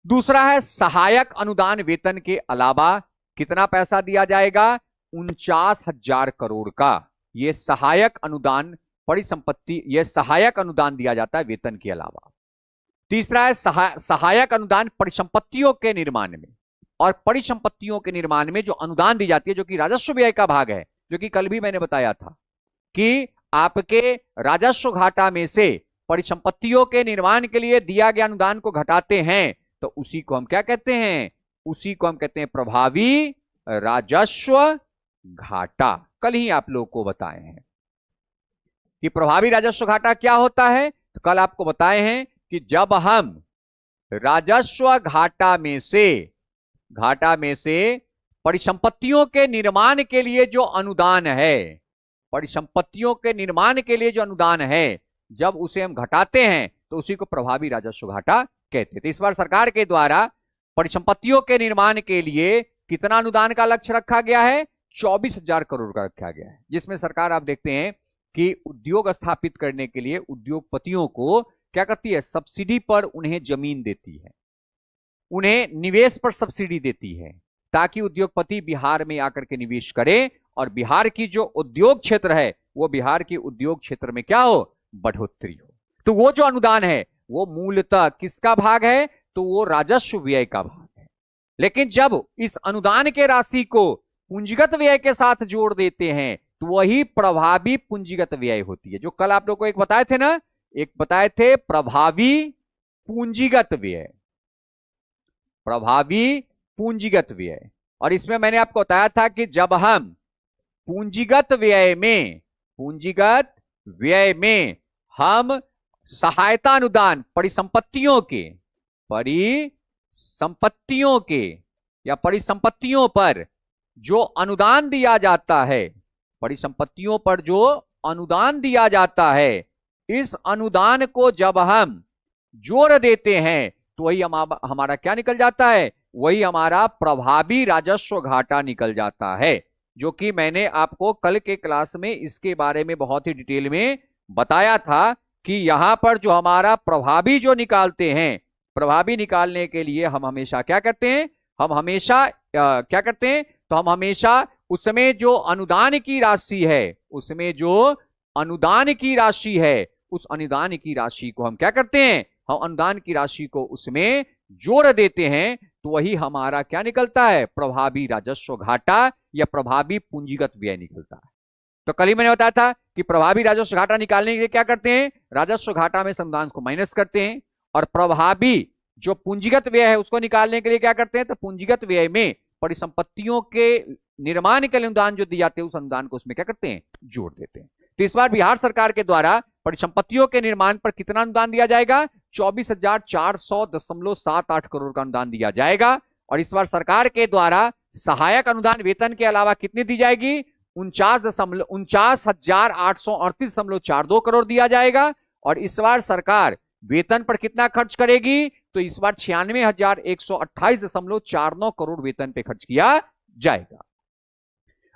दूसरा है सहायक अनुदान। वेतन के अलावा कितना पैसा दिया जाएगा? 49,000 करोड़ का ये सहायक अनुदान परिसंपत्ति, ये सहायक अनुदान दिया जाता है वेतन के अलावा। तीसरा है सहायक अनुदान परिसंपत्तियों के निर्माण में। और परिसंपत्तियों के निर्माण में जो अनुदान दी जाती है, जो कि राजस्व व्यय का भाग है, जो कि कल भी मैंने बताया था कि आपके राजस्व घाटा में से परिसंपत्तियों के निर्माण के लिए दिया गया अनुदान को घटाते हैं, तो उसी को हम क्या कहते हैं? उसी को हम कहते हैं प्रभावी राजस्व घाटा। कल ही आप लोगों को बताए हैं कि प्रभावी राजस्व घाटा क्या होता है। तो कल आपको बताए हैं कि जब हम राजस्व घाटा में से परिसंपत्तियों के निर्माण के लिए जो अनुदान है, परिसंपत्तियों के निर्माण के लिए जो अनुदान है, जब उसे हम घटाते हैं तो उसी को प्रभावी राजस्व घाटा कहते हैं। तो इस बार सरकार के द्वारा परिसंपत्तियों के निर्माण के लिए कितना अनुदान का लक्ष्य रखा गया है? 24,000 करोड़ का रखा गया है, जिसमें सरकार आप देखते हैं कि उद्योग स्थापित करने के लिए उद्योगपतियों को क्या करती है? सब्सिडी पर उन्हें जमीन देती है, उन्हें निवेश पर सब्सिडी देती है, ताकि उद्योगपति बिहार में आकर के निवेश करे और बिहार की जो उद्योग क्षेत्र है वो बिहार के उद्योग क्षेत्र में क्या हो? बढ़ोतरी हो। तो वो जो अनुदान है वो मूलतः किसका भाग है? तो वो राजस्व व्यय का भाग है। लेकिन जब इस अनुदान के राशि को पूंजीगत व्यय के साथ जोड़ देते हैं तो वही प्रभावी पूंजीगत व्यय होती है, जो कल आप लोग को एक बताए थे ना, एक बताए थे प्रभावी पूंजीगत व्यय, प्रभावी पूंजीगत व्यय। और इसमें मैंने आपको बताया था कि जब हम पूंजीगत व्यय में हम सहायता अनुदान परिसंपत्तियों पर जो अनुदान दिया जाता है, परिसंपत्तियों पर जो अनुदान दिया जाता है, इस अनुदान को जब हम जोड़ देते हैं तो वही हमारा क्या निकल जाता है? वही हमारा प्रभावी राजस्व घाटा निकल जाता है, जो कि मैंने आपको कल के क्लास में इसके बारे में बहुत ही डिटेल में बताया था कि यहां पर जो हमारा प्रभावी जो निकालते हैं, प्रभावी निकालने के लिए हम हमेशा क्या करते हैं? हम हमेशा क्या करते हैं? तो हम हमेशा उसमें जो अनुदान की राशि है, उसमें जो अनुदान की राशि है, उस अनुदान की राशि को हम क्या करते हैं? हम अनुदान की राशि को उसमें जोड़ देते हैं, तो वही हमारा क्या निकलता है? प्रभावी राजस्व घाटा या प्रभावी पूंजीगत व्यय निकलता है। तो कल ही मैंने बताया था कि प्रभावी राजस्व घाटा निकालने के लिए क्या करते हैं? राजस्व घाटा में अनुदान को माइनस करते हैं, और प्रभावी जो पूंजीगत व्यय है उसको निकालने के लिए क्या करते हैं? तो पूंजीगत व्यय में परिसंपत्तियों के निर्माण के लिए अनुदान जो दिए जाते हैं, उस अनुदान को उसमें क्या करते हैं? जोड़ देते हैं। तो इस बार बिहार सरकार के द्वारा परिसंपत्तियों के निर्माण पर कितना अनुदान दिया जाएगा? 24,400.78 करोड़ का अनुदान दिया जाएगा। और इस बार सरकार के द्वारा सहायक अनुदान वेतन के अलावा कितनी दी जाएगी? 49,838.42 करोड़ दिया जाएगा। और इस बार सरकार वेतन पर कितना खर्च करेगी? तो इस बार 96,128.49 करोड़ वेतन पे खर्च किया जाएगा।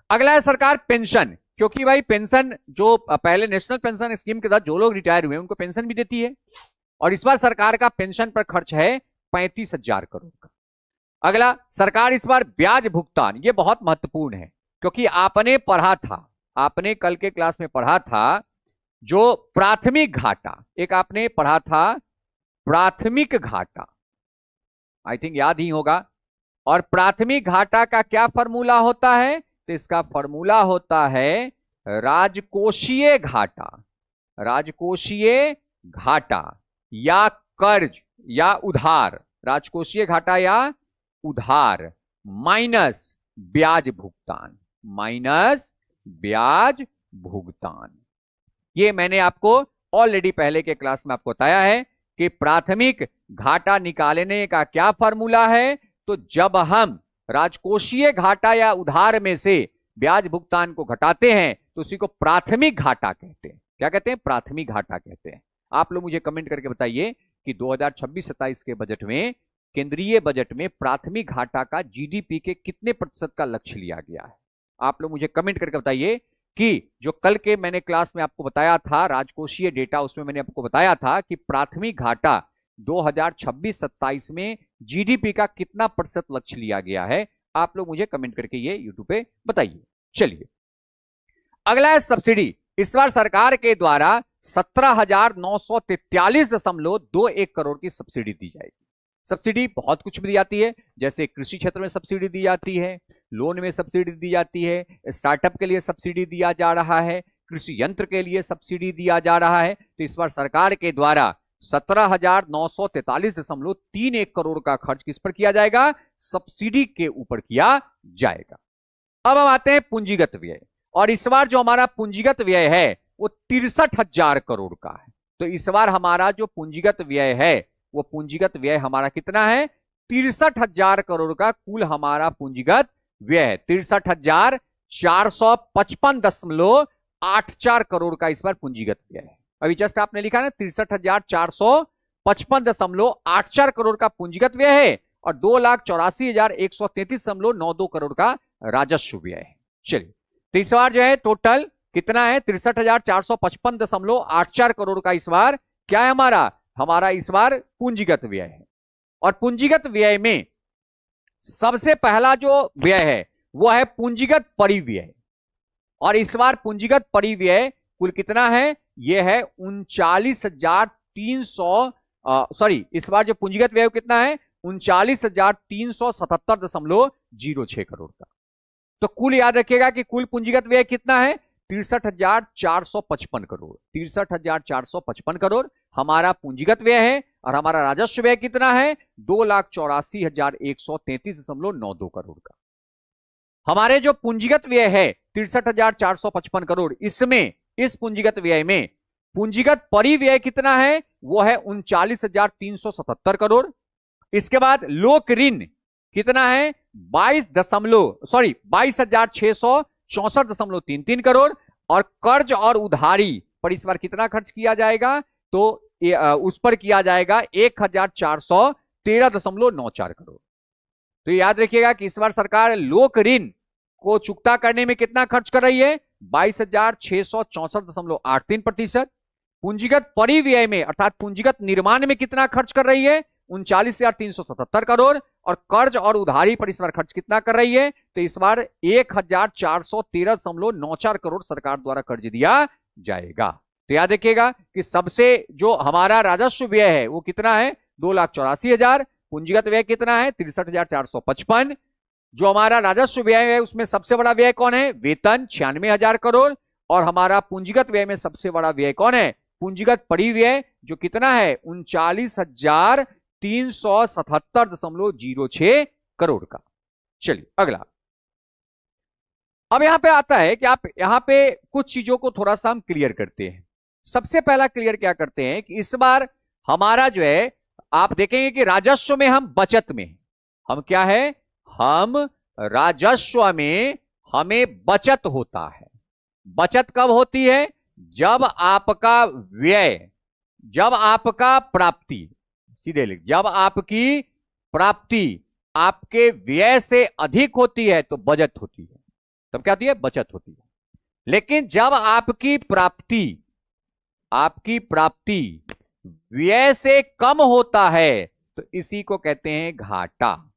अगला है सरकार पेंशन, क्योंकि भाई पेंशन जो पहले नेशनल पेंशन स्कीम के तहत जो लोग रिटायर हुए उनको पेंशन भी देती है, और इस बार सरकार का पेंशन पर खर्च है 35,000 करोड़ का। अगला, सरकार इस बार ब्याज भुगतान, ये बहुत महत्वपूर्ण है क्योंकि आपने पढ़ा था, आपने कल के क्लास में पढ़ा था जो प्राथमिक घाटा, एक आपने पढ़ा था प्राथमिक घाटा, आई थिंक याद ही होगा। और प्राथमिक घाटा का क्या फॉर्मूला होता है? तो इसका फॉर्मूला होता है राजकोषीय घाटा, राजकोषीय घाटा या कर्ज या उधार, राजकोषीय घाटा या उधार माइनस ब्याज भुगतान, माइनस ब्याज भुगतान। ये मैंने आपको ऑलरेडी पहले के क्लास में आपको बताया है कि प्राथमिक घाटा निकालने का क्या फॉर्मूला है। तो जब हम राजकोषीय घाटा या उधार में से ब्याज भुगतान को घटाते हैं तो उसी को प्राथमिक घाटा कहते हैं। क्या कहते हैं? प्राथमिक घाटा कहते हैं। आप लोग मुझे कमेंट करके बताइए कि 2026-27 के बजट में, केंद्रीय बजट में प्राथमिक घाटा का जीडीपी के कितने प्रतिशत का लक्ष्य लिया गया है? आप लोग मुझे कमेंट करके बताइए कि जो कल के मैंने क्लास में आपको बताया था राजकोषीय डेटा, उसमें मैंने आपको बताया था कि प्राथमिक घाटा 2026-27 में जीडीपी का कितना प्रतिशत लक्ष्य लिया गया है। आप लोग मुझे कमेंट करके ये यूट्यूब पे बताइए। चलिए, अगला है सब्सिडी। इस बार सरकार के द्वारा 17,943.21 करोड़ की सब्सिडी दी जाएगी। सब्सिडी बहुत कुछ भी दी जाती है, जैसे कृषि क्षेत्र में सब्सिडी दी जाती है, लोन में सब्सिडी दी जाती है, स्टार्टअप के लिए सब्सिडी दिया जा रहा है, कृषि यंत्र के लिए सब्सिडी दिया जा रहा है। तो इस बार सरकार के द्वारा 17,943.31 करोड़ का खर्च किस पर किया जाएगा? सब्सिडी के ऊपर किया जाएगा। अब हम आते हैं पूंजीगत व्यय, और इस बार जो हमारा पूंजीगत व्यय है वो 63,000 करोड़ का है। तो इस बार हमारा जो पूंजीगत व्यय है वो पूंजीगत व्यय हमारा कितना है? 63,000 करोड़ का कुल हमारा पूंजीगत व्यय है। 63,455.84 करोड़ का इस बार पूंजीगत व्यय है। अभी जस्ट आपने लिखा ना 63,455.84 करोड़ का पूंजीगत व्यय है और 2,84,133.92 करोड़ का राजस्व व्यय है। चलिए, तो इस बार जो है टोटल कितना है? 63,455.84 करोड़ का इस बार क्या है? हमारा इस बार पूंजीगत व्यय है। और पूंजीगत व्यय में सबसे पहला जो व्यय है वो है पूंजीगत परिव्यय, और इस बार पूंजीगत परिव्यय कुल कितना है? ये है 39,300 इस बार जो पूंजीगत व्यय कितना है? 39,377.06 करोड़ का। तो कुल याद रखिएगा कि कुल पूंजीगत व्यय कितना है? 63,455 करोड़। 63,455 करोड़ हमारा पूंजीगत व्यय है, और हमारा राजस्व व्यय कितना है? 2,84,133.92 करोड़ का। हमारे जो पूंजीगत व्यय है 63,455 करोड़, इसमें इस पूंजीगत व्यय में पूंजीगत परिव्यय कितना है? वो है 39,377 करोड़। इसके बाद लोक ऋण कितना है? 22,664.33 करोड़। और कर्ज और उधारी पर इस बार कितना खर्च किया जाएगा? तो उस पर किया जाएगा 1,413.94 करोड़। तो याद रखिएगा कि इस बार सरकार लोक ऋण को चुकता करने में कितना खर्च कर रही है? 22,664.83%। पूंजीगत परिव्यय में अर्थात पूंजीगत निर्माण में कितना खर्च कर रही है? 39,377 करोड़। और कर्ज और उधारी पर इस बार खर्च कितना कर रही है? तो इस बार 1,413.94 करोड़ सरकार द्वारा कर्ज दिया जाएगा। तो याद रखिएगा कि सबसे जो हमारा राजस्व व्यय है वो कितना है? 2,84,000। पूंजीगत व्यय कितना है? 63,455। जो हमारा राजस्व व्यय है उसमें सबसे बड़ा व्यय कौन है? वेतन 96,000 करोड़। और हमारा पूंजीगत व्यय में सबसे बड़ा व्यय कौन है? पूंजीगत परिव्यय, जो कितना है? 39,377.06 करोड़ का। चलिए अगला, अब यहां पे आता है कि आप यहां पे कुछ चीजों को थोड़ा सा हम क्लियर करते हैं। सबसे पहला क्लियर क्या करते हैं कि इस बार हमारा जो है, आप देखेंगे कि राजस्व में हम बचत में, हम क्या है, हम राजस्व में हमें बचत होता है। बचत कब होती है, जब आपका व्यय, जब आपका प्राप्ति, सीधे लिख, जब आपकी प्राप्ति आपके व्यय से अधिक होती है तो बचत होती है, तब क्या होती है, बचत होती है। लेकिन जब आपकी प्राप्ति व्यय से कम होता है तो इसी को कहते हैं घाटा।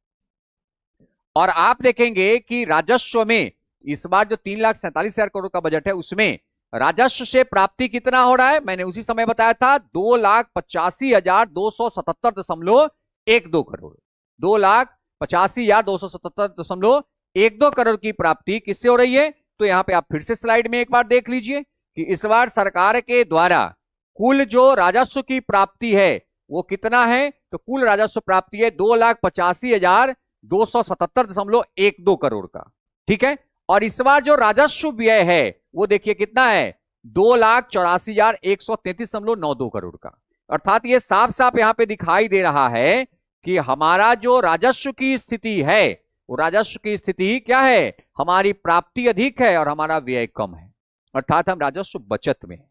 और आप देखेंगे कि राजस्व में इस बार जो 3,47,000 करोड़ का बजट है उसमें राजस्व से प्राप्ति कितना हो रहा है, मैंने उसी समय बताया था 2,85,277.12 करोड़, 2,85,277.12 करोड़ की प्राप्ति किससे हो रही है। तो यहां पे आप फिर से स्लाइड में एक बार देख लीजिए कि इस बार सरकार के द्वारा कुल जो राजस्व की प्राप्ति है वो कितना है, तो कुल राजस्व प्राप्ति है 2,85,277.12 करोड़ का, ठीक है। और इस बार जो राजस्व व्यय है वो देखिए कितना है, 2,84,133.92 करोड़ का। अर्थात ये साफ साफ यहां पे दिखाई दे रहा है कि हमारा जो राजस्व की स्थिति है वो राजस्व की स्थिति क्या है, हमारी प्राप्ति अधिक है और हमारा व्यय कम है, अर्थात हम राजस्व बचत में है।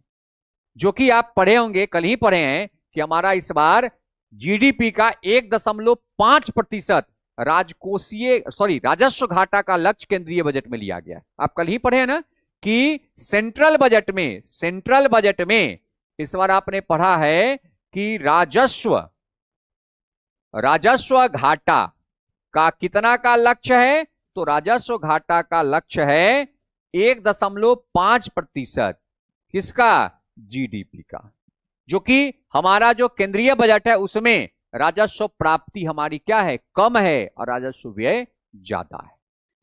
जो कि आप पढ़े होंगे, कल ही पढ़े हैं कि हमारा इस बार जीडीपी का 1.5% राजस्व घाटा का लक्ष्य केंद्रीय बजट में लिया गया। आप कल ही पढ़े हैं ना कि सेंट्रल बजट में इस बार आपने पढ़ा है कि राजस्व घाटा का कितना का लक्ष्य है, तो राजस्व घाटा का लक्ष्य है 1.5%, किसका, जीडीपी का। जो कि हमारा जो केंद्रीय बजट है उसमें राजस्व प्राप्ति हमारी क्या है, कम है, और राजस्व व्यय ज्यादा है।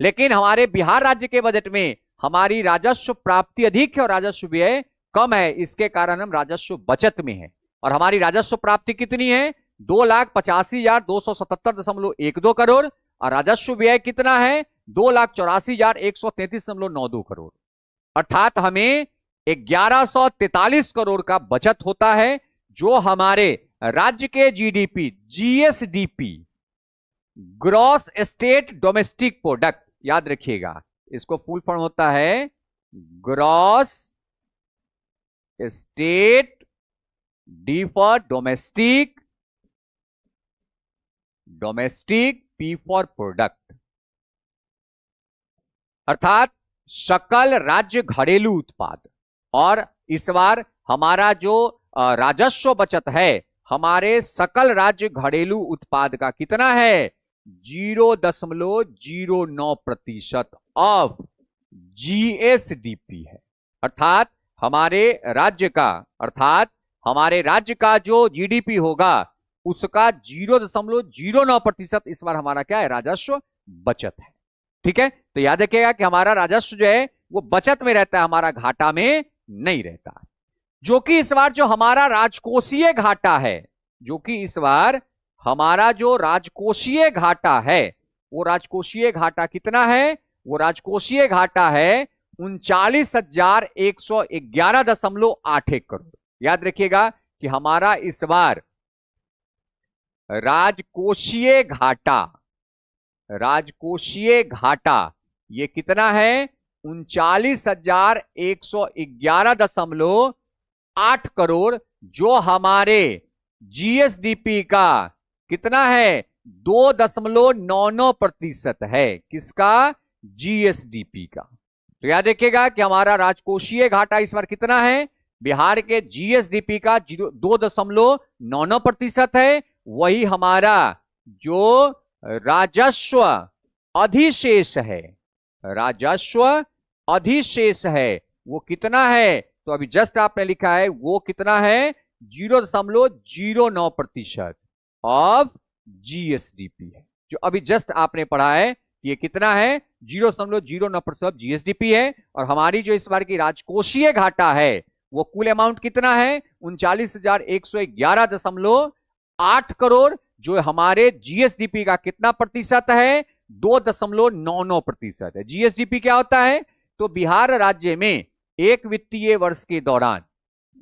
लेकिन हमारे बिहार राज्य के बजट में हमारी राजस्व प्राप्ति अधिक है और राजस्व व्यय कम है, इसके कारण हम राजस्व बचत में है। और हमारी राजस्व प्राप्ति कितनी है, 2,85,277.12 करोड़, और राजस्व व्यय कितना है, 2,84,133.92 करोड़। अर्थात हमें 1,143 करोड़ का बचत होता है, जो हमारे राज्य के GDP, GSDP, gross state domestic product, याद रखिएगा इसको फुल फॉर्म होता है gross state, D for domestic, P for product, अर्थात सकल राज्य घरेलू उत्पाद। और इस बार हमारा जो राजस्व बचत है हमारे सकल राज्य घरेलू उत्पाद का कितना है, 0.09% ऑफ जीएसडीपी है। अर्थात हमारे राज्य का जो जीडीपी होगा उसका 0.09% इस बार हमारा क्या है, राजस्व बचत है, ठीक है। तो याद रखिएगा कि हमारा राजस्व जो है वो बचत में रहता है, हमारा घाटा में नहीं रहता। जो कि इस बार जो हमारा राजकोषीय घाटा है, जो कि इस बार हमारा जो राजकोषीय घाटा है वो राजकोषीय घाटा कितना है, वो राजकोषीय घाटा है 39,111.81 करोड़। याद रखिएगा कि हमारा इस बार राजकोषीय घाटा ये कितना है, 39,111.8 करोड़, जो हमारे जीएसडीपी का कितना है, 2.99% है, किसका, जीएसडीपी का। तो याद रखिएगा कि हमारा राजकोषीय घाटा इस बार कितना है, बिहार के जीएसडीपी का 2.99% है। वही हमारा जो राजस्व अधिशेष है वो कितना है, तो अभी जस्ट आपने लिखा है वो कितना है, 0.09% ऑफ जीएसडीपी है। जो अभी जस्ट आपने पढ़ा है ये कितना है, 0.09% ऑफ जीएसडीपी है। और हमारी जो इस बार की राजकोषीय घाटा है वो कुल अमाउंट कितना है, 39,111.8 करोड़, जो हमारे जीएसडीपी का कितना प्रतिशत है, 2.99% है। जीएसडीपी क्या होता है, तो बिहार राज्य में एक वित्तीय वर्ष के दौरान,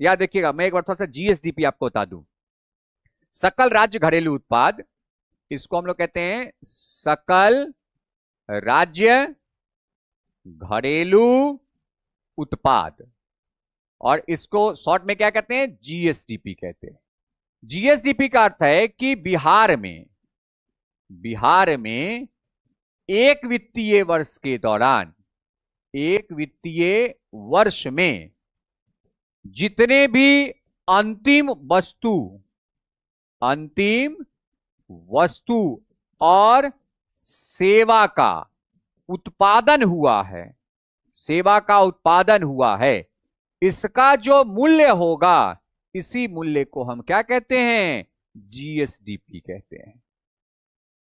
याद रखिएगा मैं एक बार थोड़ा सा जीएसडीपी आपको बता दूं, सकल राज्य घरेलू उत्पाद, इसको हम लोग कहते हैं सकल राज्य घरेलू उत्पाद, और इसको शॉर्ट में क्या कहते हैं, जीएसडीपी कहते हैं। जीएसडीपी का अर्थ है कि बिहार में एक वित्तीय वर्ष के दौरान, एक वित्तीय वर्ष में जितने भी अंतिम वस्तु और सेवा का उत्पादन हुआ है, इसका जो मूल्य होगा, इसी मूल्य को हम क्या कहते हैं, जीएसडीपी कहते हैं।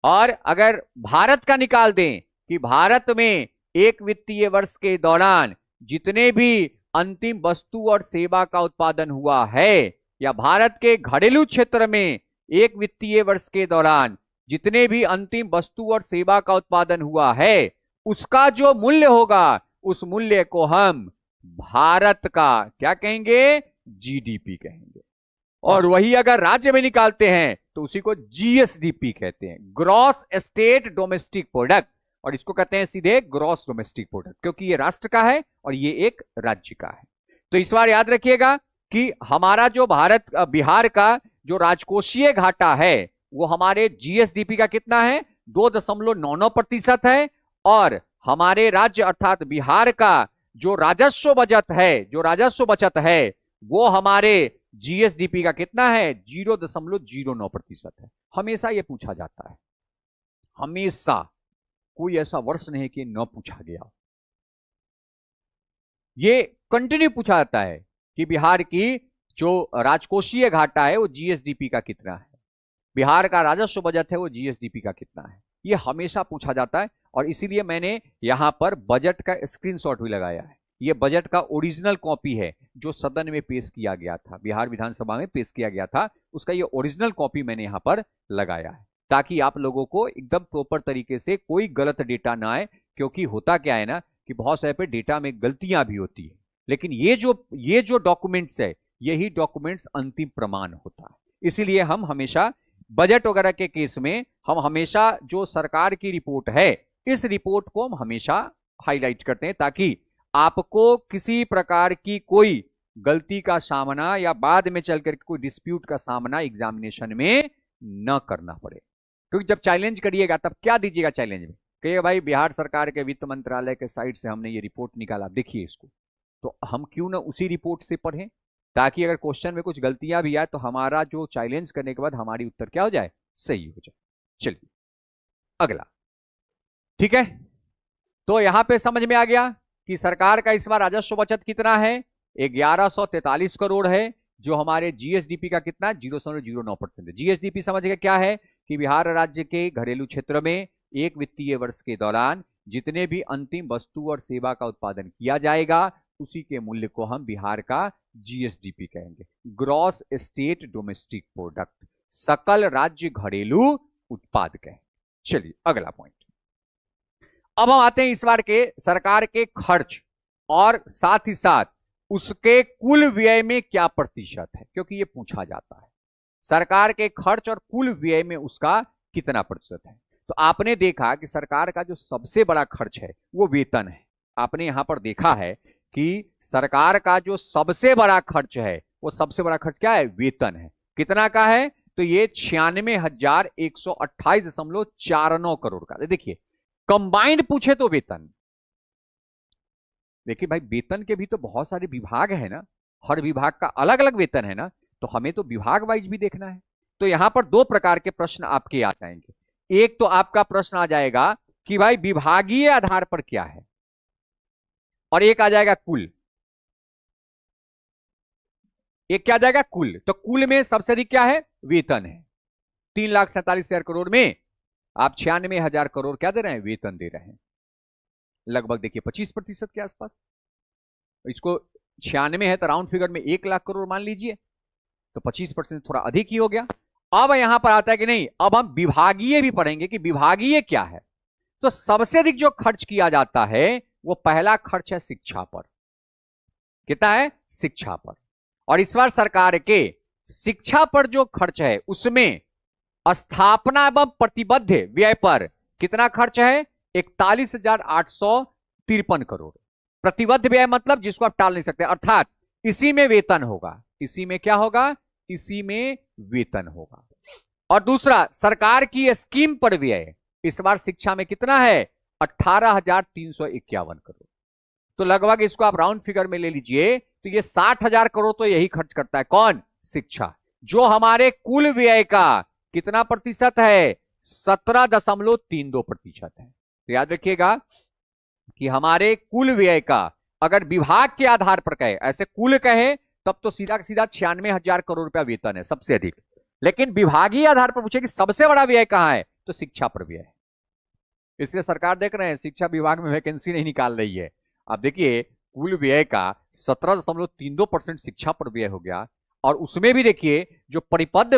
और अगर भारत का निकाल दें कि भारत में एक वित्तीय वर्ष के दौरान जितने भी अंतिम वस्तु और सेवा का उत्पादन हुआ है, या भारत के घरेलू क्षेत्र में एक वित्तीय वर्ष के दौरान जितने भी अंतिम वस्तु और सेवा का उत्पादन हुआ है, उसका जो मूल्य होगा, उस मूल्य को हम भारत का क्या कहेंगे, जीडीपी कहेंगे। और वही अगर राज्य में निकालते हैं तो उसी को जीएसडीपी कहते हैं, ग्रॉस स्टेट डोमेस्टिक प्रोडक्ट, और इसको कहते हैं सीधे ग्रॉस डोमेस्टिक प्रोडक्ट, क्योंकि ये राष्ट्र का है और ये एक राज्य का है। तो इस बार याद रखिएगा कि हमारा जो बिहार का जो राजकोषीय घाटा है, वो हमारे जीएसडीपी का कितना है, 2.99% है, और हमारे राज्य अर्थात बिहार का जो राजस्व बचत है, वो हमारे जीएसडीपी का कितना है, 0.09% है। हमेशा ये पूछा जाता है, हमेशा, कोई ऐसा वर्ष नहीं कि न पूछा गया। ये कंटिन्यू पूछा जाता है कि बिहार की जो राजकोषीय घाटा है वो जीएसडीपी का कितना है, बिहार का राजस्व बजट है वो जीएसडीपी का कितना है, ये हमेशा पूछा जाता है। और इसीलिए मैंने यहां पर बजट का स्क्रीनशॉट भी लगाया है। ये बजट का ओरिजिनल कॉपी है जो सदन में पेश किया गया था, बिहार विधानसभा में पेश किया गया था, उसका ये ओरिजिनल कॉपी मैंने यहां पर लगाया है, ताकि आप लोगों को एकदम प्रॉपर तरीके से कोई गलत डेटा ना आए। क्योंकि होता क्या है ना कि बहुत सारे पे डेटा में गलतियां भी होती है, लेकिन ये जो डॉक्यूमेंट्स है, यही डॉक्यूमेंट्स अंतिम प्रमाण होता है। इसीलिए हम हमेशा बजट वगैरह के केस में हम हमेशा जो सरकार की रिपोर्ट है, इस रिपोर्ट को हम हमेशा हाईलाइट करते हैं, ताकि आपको किसी प्रकार की कोई गलती का सामना या बाद में चलकर कोई डिस्प्यूट का सामना एग्जामिनेशन में न करना पड़े। क्योंकि जब चैलेंज करिएगा तब क्या दीजिएगा चैलेंज में, कहिए भाई बिहार सरकार के वित्त मंत्रालय के साइड से हमने ये रिपोर्ट निकाला, देखिए इसको, तो हम क्यों ना उसी रिपोर्ट से पढ़ें, ताकि अगर क्वेश्चन में कुछ गलतियां भी आए तो हमारा जो चैलेंज करने के बाद हमारी उत्तर क्या हो जाए, सही हो जाए। चलिए अगला, ठीक है। तो यहां पे समझ में आ गया कि सरकार का इस बार राजस्व बचत कितना है, 1143 करोड़ है, जो हमारे जीएसडीपी का कितना, 0.09% है। जीएसडीपी समझिएगा क्या है कि बिहार राज्य के घरेलू क्षेत्र में एक वित्तीय वर्ष के दौरान जितने भी अंतिम वस्तु और सेवा का उत्पादन किया जाएगा, उसी के मूल्य को हम बिहार का जीएसडीपी कहेंगे, ग्रॉस स्टेट डोमेस्टिक प्रोडक्ट, सकल राज्य घरेलू उत्पाद कहेंगे। चलिए अगला पॉइंट। अब हम आते हैं इस बार के सरकार के खर्च और साथ ही साथ उसके कुल व्यय में क्या प्रतिशत है, क्योंकि ये पूछा जाता है सरकार के खर्च और कुल व्यय में उसका कितना प्रतिशत है। तो आपने देखा कि सरकार का जो सबसे बड़ा खर्च है वो वेतन है। आपने यहां पर देखा है कि सरकार का जो सबसे बड़ा खर्च है, वो सबसे बड़ा खर्च क्या है, वेतन है। कितना का है, तो ये 96,128.49 करोड़ का। देखिए कंबाइंड पूछे तो वेतन, देखिए भाई वेतन के भी तो बहुत सारे विभाग है ना, हर विभाग का अलग अलग वेतन है ना, तो हमें तो विभाग वाइज भी देखना है। तो यहां पर दो प्रकार के प्रश्न आपके आ जाएंगे। एक तो आपका प्रश्न आ जाएगा कि भाई विभागीय आधार पर क्या है, और एक आ जाएगा कुल। एक क्या आ जाएगा, कुल। तो कुल में सबसे अधिक क्या है, वेतन है। 3,47,000 करोड़ में आप 96,000 करोड़ क्या दे रहे हैं, वेतन दे रहे हैं, लगभग देखिए 25% के आसपास। इसको 96 है तो राउंड फिगर में 1,00,000 करोड़ मान लीजिए, तो 25% थोड़ा अधिक ही हो गया। अब यहां पर आता है कि नहीं, अब हम विभागीय भी पढ़ेंगे कि विभागीय क्या है। तो सबसे अधिक जो खर्च किया जाता है वो पहला खर्च है शिक्षा पर। कितना है, शिक्षा पर। और इस बार सरकार के शिक्षा पर जो खर्च है उसमें स्थापना एवं प्रतिबद्ध व्यय पर कितना खर्च है? 41,853 करोड़। प्रतिबद्ध व्यय मतलब जिसको आप टाल नहीं सकते, अर्थात इसी में वेतन होगा। इसी में क्या होगा? इसी में वेतन होगा। और दूसरा, सरकार की स्कीम पर व्यय इस बार शिक्षा में कितना है? 18,351 करोड़। तो लगभग इसको आप राउंड फिगर में ले लीजिए तो ये 60,000 करोड़ तो यही खर्च करता है। कौन? शिक्षा। जो हमारे कुल व्यय का कितना प्रतिशत है? 17.32% है। तो याद रखिएगा कि हमारे कुल व्यय का अगर विभाग के आधार पर कहे, ऐसे कुल कहे तब तो सीधा सीधा 96,000 करोड़ रुपया वेतन है सबसे अधिक। लेकिन विभागीय आधार पर पूछे कि सबसे बड़ा व्यय कहां है, तो शिक्षा पर व्यय है। इसलिए सरकार देख रहे हैं शिक्षा विभाग में वैकेंसी नहीं निकाल रही है। अब देखिए कुल व्यय का 17.32% शिक्षा पर व्यय हो गया, और उसमें भी देखिए जो प्रतिबद्ध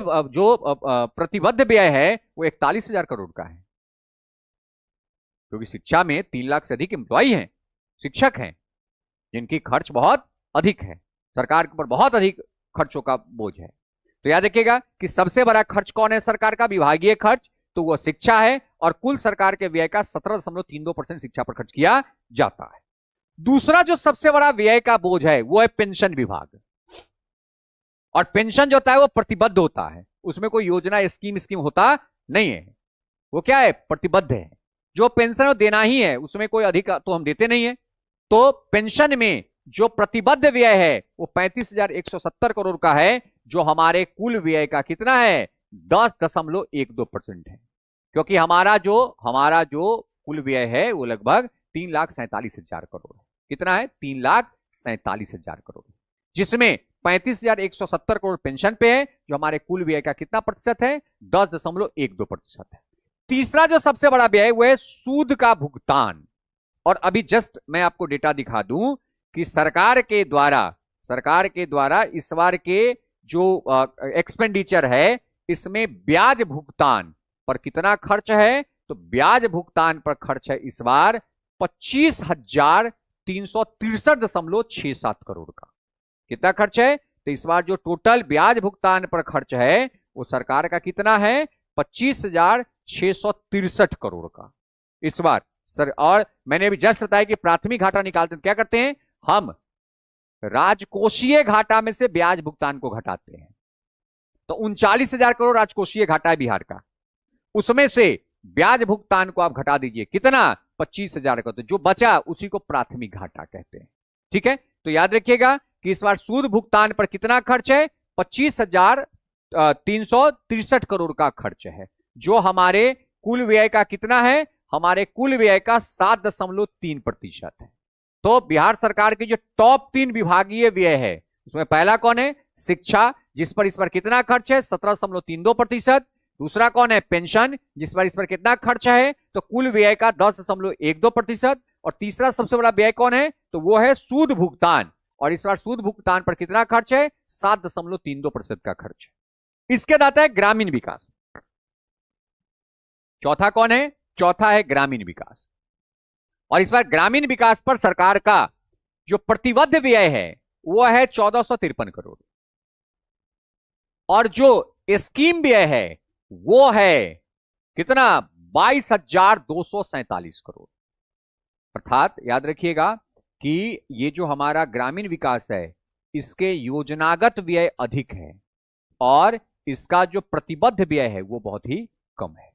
व्यय है वो 41,000 करोड़ का है, क्योंकि शिक्षा में 3 लाख से अधिक एम्प्लॉई हैं, शिक्षक हैं, जिनकी खर्च बहुत अधिक है, सरकार के ऊपर बहुत अधिक खर्चों का बोझ है। तो याद रखिएगा कि सबसे बड़ा खर्च कौन है सरकार का? विभागीय खर्च, तो वो शिक्षा है, और कुल सरकार के व्यय का 17.32% शिक्षा पर खर्च किया जाता है। दूसरा जो सबसे बड़ा व्यय का बोझ है वो है पेंशन विभाग। और पेंशन जो होता है वो प्रतिबद्ध होता है, उसमें कोई योजना स्कीम होता नहीं है, वो क्या है? प्रतिबद्ध है। जो पेंशन देना ही है, उसमें कोई अधिक तो हम देते नहीं है। तो पेंशन में जो प्रतिबद्ध व्यय है वो 35,170 करोड़ का है, जो हमारे कुल व्यय का कितना है? 10.12% है। क्योंकि हमारा जो कुल व्यय है वो लगभग 3,47,000 करोड़ है। कितना है? 3,47,000 करोड़, जिसमें 35,170 करोड़ पेंशन पे है, जो हमारे कुल व्यय का कितना प्रतिशत है? 10.12% है। तीसरा जो सबसे बड़ा व्यय वो है सूद का भुगतान। और अभी जस्ट मैं आपको डेटा दिखा दूं कि सरकार के द्वारा इस बार के जो एक्सपेंडिचर है, इसमें ब्याज भुगतान पर कितना खर्च है? तो ब्याज भुगतान पर खर्च है इस बार 25,363.67 करोड़ का। कितना खर्च है? तो इस बार जो टोटल ब्याज भुगतान पर खर्च है वो सरकार का कितना है? 25,663 करोड़ का इस बार सर। और मैंने अभी जस्ट बताया कि प्राथमिक घाटा निकालते हैं, क्या करते हैं? हम राजकोषीय घाटा में से ब्याज भुगतान को घटाते हैं। तो 39,000 करोड़ राजकोषीय घाटा है बिहार का, उसमें से ब्याज भुगतान को आप घटा दीजिए, कितना? 25,000 का। तो जो बचा उसी को प्राथमिक घाटा कहते हैं। ठीक है, तो याद रखिएगा कि इस बार सूद भुगतान पर कितना खर्च है? 25,363 करोड़ का खर्च है, जो हमारे कुल व्यय का कितना है? हमारे कुल व्यय का 7.3% है। तो बिहार सरकार की जो टॉप 3 विभागीय व्यय है उसमें पहला कौन है? शिक्षा, जिस पर इस पर कितना खर्च है? 17.32%। दूसरा कौन है? पेंशन, जिस पर इस पर कितना खर्च है? तो कुल व्यय का 10.12%। और तीसरा सबसे बड़ा व्यय कौन है? तो वो है सूद भुगतान, और इस बार सूद भुगतान पर कितना खर्च है? 7.32% का खर्च है। इसके बाद आता है ग्रामीण विकास। चौथा कौन है? चौथा है ग्रामीण विकास। और इस बार ग्रामीण विकास पर सरकार का जो प्रतिबद्ध व्यय है वो है 1453 करोड़, और जो स्कीम व्यय है वो है कितना? 22,247 करोड़। अर्थात याद रखिएगा कि ये जो हमारा ग्रामीण विकास है इसके योजनागत व्यय अधिक है, और इसका जो प्रतिबद्ध व्यय है वो बहुत ही कम है।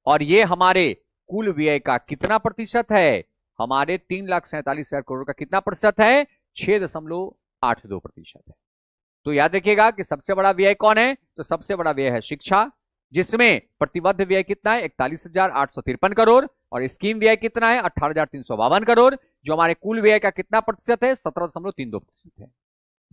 और ये हमारे कुल व्यय का कितना प्रतिशत है? हमारे 3,47,000 करोड़ का कितना प्रतिशत है? 6.82% है। तो याद रखिएगा कि सबसे बड़ा व्यय कौन है? तो सबसे बड़ा व्यय है शिक्षा, जिसमें प्रतिबद्ध व्यय कितना है? 41,853 करोड़, और स्कीम व्यय कितना है? 18,352 करोड़, जो हमारे कुल व्यय का कितना प्रतिशत है? 17.32% है।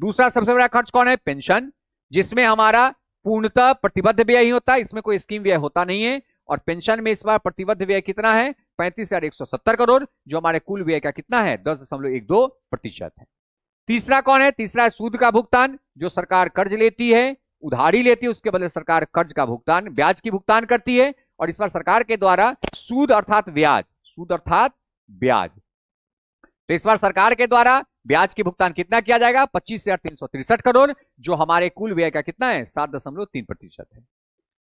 दूसरा सबसे बड़ा खर्च कौन है? पेंशन, जिसमें हमारा पूर्णतः प्रतिबद्ध व्यय ही होता है, इसमें कोई स्कीम व्यय होता नहीं है। और पेंशन में इस बार प्रतिबद्ध व्यय कितना है? 35,170 करोड़, जो हमारे कुल व्यय का कितना है? 10.12% है। तीसरा कौन है? तीसरा है सूद का भुगतान, जो सरकार कर्ज लेती है, उधारी लेती है, उसके बदले सरकार कर्ज का भुगतान, ब्याज की भुगतान करती है। और इस बार सरकार के द्वारा सूद अर्थात ब्याज, तो इस बार सरकार के द्वारा ब्याज की भुगतान कितना किया जाएगा? 25,363 करोड़, जो हमारे कुल व्यय का कितना है? 7.3% है।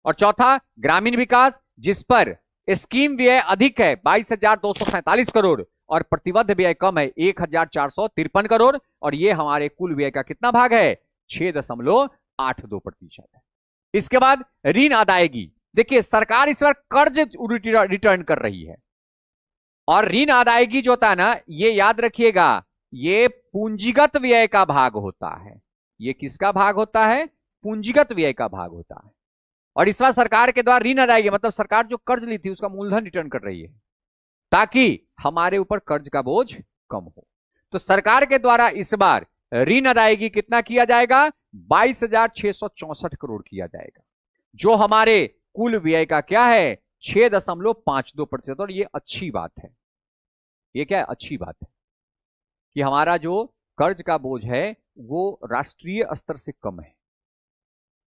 और चौथा ग्रामीण विकास, जिस पर स्कीम व्यय अधिक है 22,247 करोड़ और प्रतिबद्ध व्यय कम है 1,453 करोड़, और ये हमारे कुल व्यय का कितना भाग है? 6.82% है। इसके बाद ऋण अदायगी, देखिए सरकार इस बार कर्ज रिटर्न कर रही है, और ऋण अदायगी जो होता है ना, ये याद रखिएगा, ये पूंजीगत व्यय का भाग होता है। ये किसका भाग होता है? पूंजीगत व्यय का भाग होता है। और इस बार सरकार के द्वारा ऋण अदायगी मतलब सरकार जो कर्ज ली थी उसका मूलधन रिटर्न कर रही है, ताकि हमारे ऊपर कर्ज का बोझ कम हो। तो सरकार के द्वारा इस बार ऋण अदायगी कितना किया जाएगा? 22,664 करोड़ किया जाएगा, जो हमारे कुल व्यय का क्या है? 6.52%। और ये अच्छी बात है। ये क्या है? अच्छी बात है कि हमारा जो कर्ज का बोझ है वो राष्ट्रीय स्तर से कम है।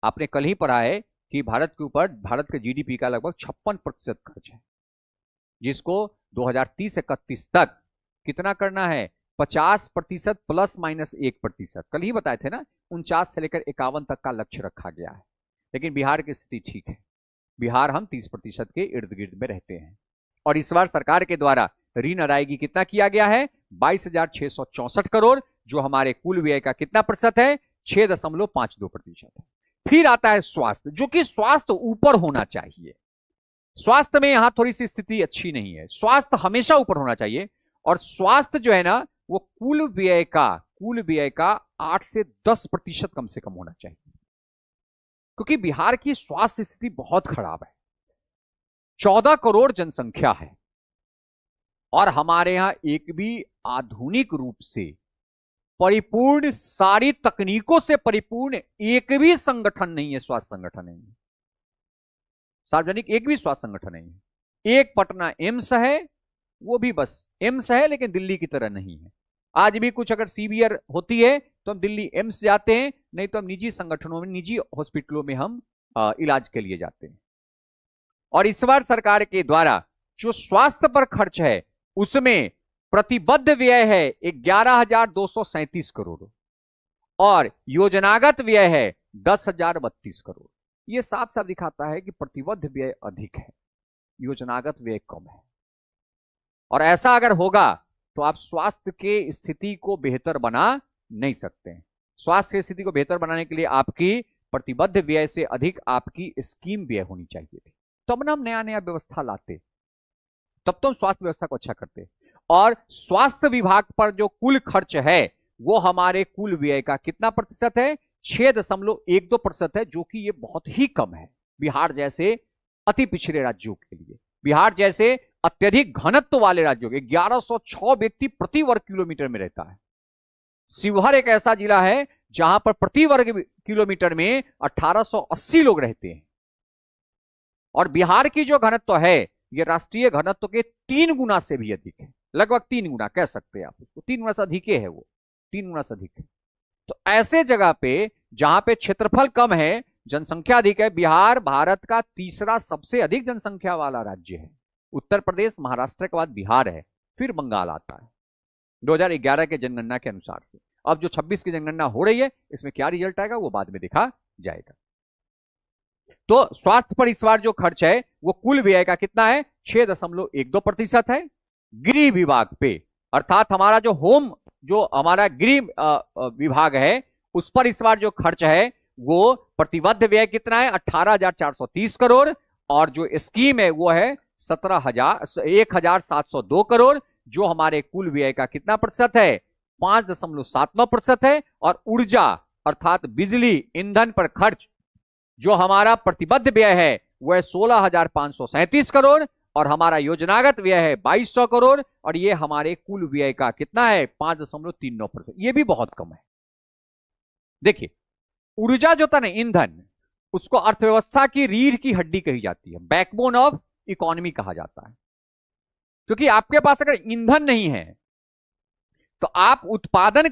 आपने कल ही पढ़ा है कि भारत के ऊपर, भारत के जीडीपी का लगभग 56% खर्च है, जिसको 2030-31 तक कितना करना है? 50% प्लस माइनस 1%। कल ही बताए थे ना, 49 से लेकर 51 तक का लक्ष्य रखा गया है। लेकिन बिहार की स्थिति ठीक है, बिहार हम 30% के इर्द गिर्द में रहते हैं। और इस बार सरकार के द्वारा ऋण अदायगी कितना किया गया है? 22,664 करोड़, जो हमारे कुल व्यय का कितना प्रतिशत है? 6.52% है। फिर आता है स्वास्थ्य, जो कि स्वास्थ्य ऊपर होना चाहिए। स्वास्थ्य में यहां थोड़ी सी स्थिति अच्छी नहीं है, स्वास्थ्य हमेशा ऊपर होना चाहिए। और स्वास्थ्य जो है ना, वो कुल व्यय का 8 से 10% कम से कम होना चाहिए, क्योंकि बिहार की स्वास्थ्य स्थिति बहुत खराब है। 14 करोड़ जनसंख्या है, और हमारे यहां एक भी आधुनिक रूप से परिपूर्ण, सारी तकनीकों से परिपूर्ण एक भी संगठन नहीं है, स्वास्थ्य संगठन नहीं है, सार्वजनिक एक भी स्वास्थ्य संगठन नहीं है। एक पटना एम्स है, वो भी बस एम्स है, लेकिन दिल्ली की तरह नहीं है। आज भी कुछ अगर सीवियर होती है तो हम दिल्ली एम्स जाते हैं, नहीं तो हम निजी संगठनों में, निजी हॉस्पिटलों में हम इलाज के लिए जाते हैं। और इस बार सरकार के द्वारा जो स्वास्थ्य पर खर्च है उसमें प्रतिबद्ध व्यय है 11,237 करोड़ और योजनागत व्यय है 10,032 करोड़। यह साफ साफ दिखाता है कि प्रतिबद्ध व्यय अधिक है, योजनागत व्यय कम है। और ऐसा अगर होगा तो आप स्वास्थ्य के स्थिति को बेहतर बना नहीं सकते हैं। स्वास्थ्य की स्थिति को बेहतर बनाने के लिए आपकी प्रतिबद्ध व्यय से अधिक आपकी स्कीम व्यय होनी चाहिए थी, तब ना हम नया नया व्यवस्था लाते, तब तो हम स्वास्थ्य व्यवस्था को अच्छा करते। और स्वास्थ्य विभाग पर जो कुल खर्च है वो हमारे कुल व्यय का कितना प्रतिशत है? 6.12% है, जो कि ये बहुत ही कम है बिहार जैसे अति पिछड़े राज्यों के लिए। बिहार जैसे अत्यधिक घनत्व वाले राज्यों के 1106 व्यक्ति प्रति वर्ग किलोमीटर में रहता है। शिवहर एक ऐसा जिला है जहां पर प्रति वर्ग किलोमीटर में 1880 लोग रहते हैं। और बिहार की जो घनत्व है यह राष्ट्रीय घनत्व के 3 गुना से भी अधिक है, लगभग 3 गुना कह सकते हैं आप उसको, 3 गुना से अधिक है, वो 3 गुना से अधिक है। तो ऐसे जगह पे जहां पे क्षेत्रफल कम है, जनसंख्या अधिक है, बिहार भारत का तीसरा सबसे अधिक जनसंख्या वाला राज्य है। उत्तर प्रदेश, महाराष्ट्र के बाद बिहार है, फिर बंगाल आता है 2011 के जनगणना के अनुसार से। अब जो 26 की जनगणना हो रही है, इसमें क्या रिजल्ट आएगा वो बाद में देखा जाएगा। तो स्वास्थ्य पर इस बार जो खर्च है वो कुल व्यय का कितना है? 6.12% है। गृह विभाग पे, अर्थात हमारा जो होम, जो हमारा गृह विभाग है, उस पर इस बार जो खर्च है वो प्रतिबद्ध व्यय कितना है? 18,430 करोड़ और जो स्कीम है वो है 1,702 करोड़, जो हमारे कुल व्यय का कितना प्रतिशत है? 5.79% है। और ऊर्जा अर्थात बिजली ईंधन पर खर्च जो हमारा प्रतिबद्ध व्यय है वह है 16,537 करोड़ और हमारा योजनागत व्यय है 2,200 करोड़ और ये हमारे कुल व्यय का कितना है? 5.39%। ये भी बहुत कम है। देखिए, ऊर्जा जो था ना, ईंधन, उसको अर्थव्यवस्था की रीढ़ की हड्डी कही जाती है, बैकबोन ऑफ इकोनॉमी कहा जाता है। क्योंकि आपके पास अगर ईंधन नहीं है तो आप उत्पादन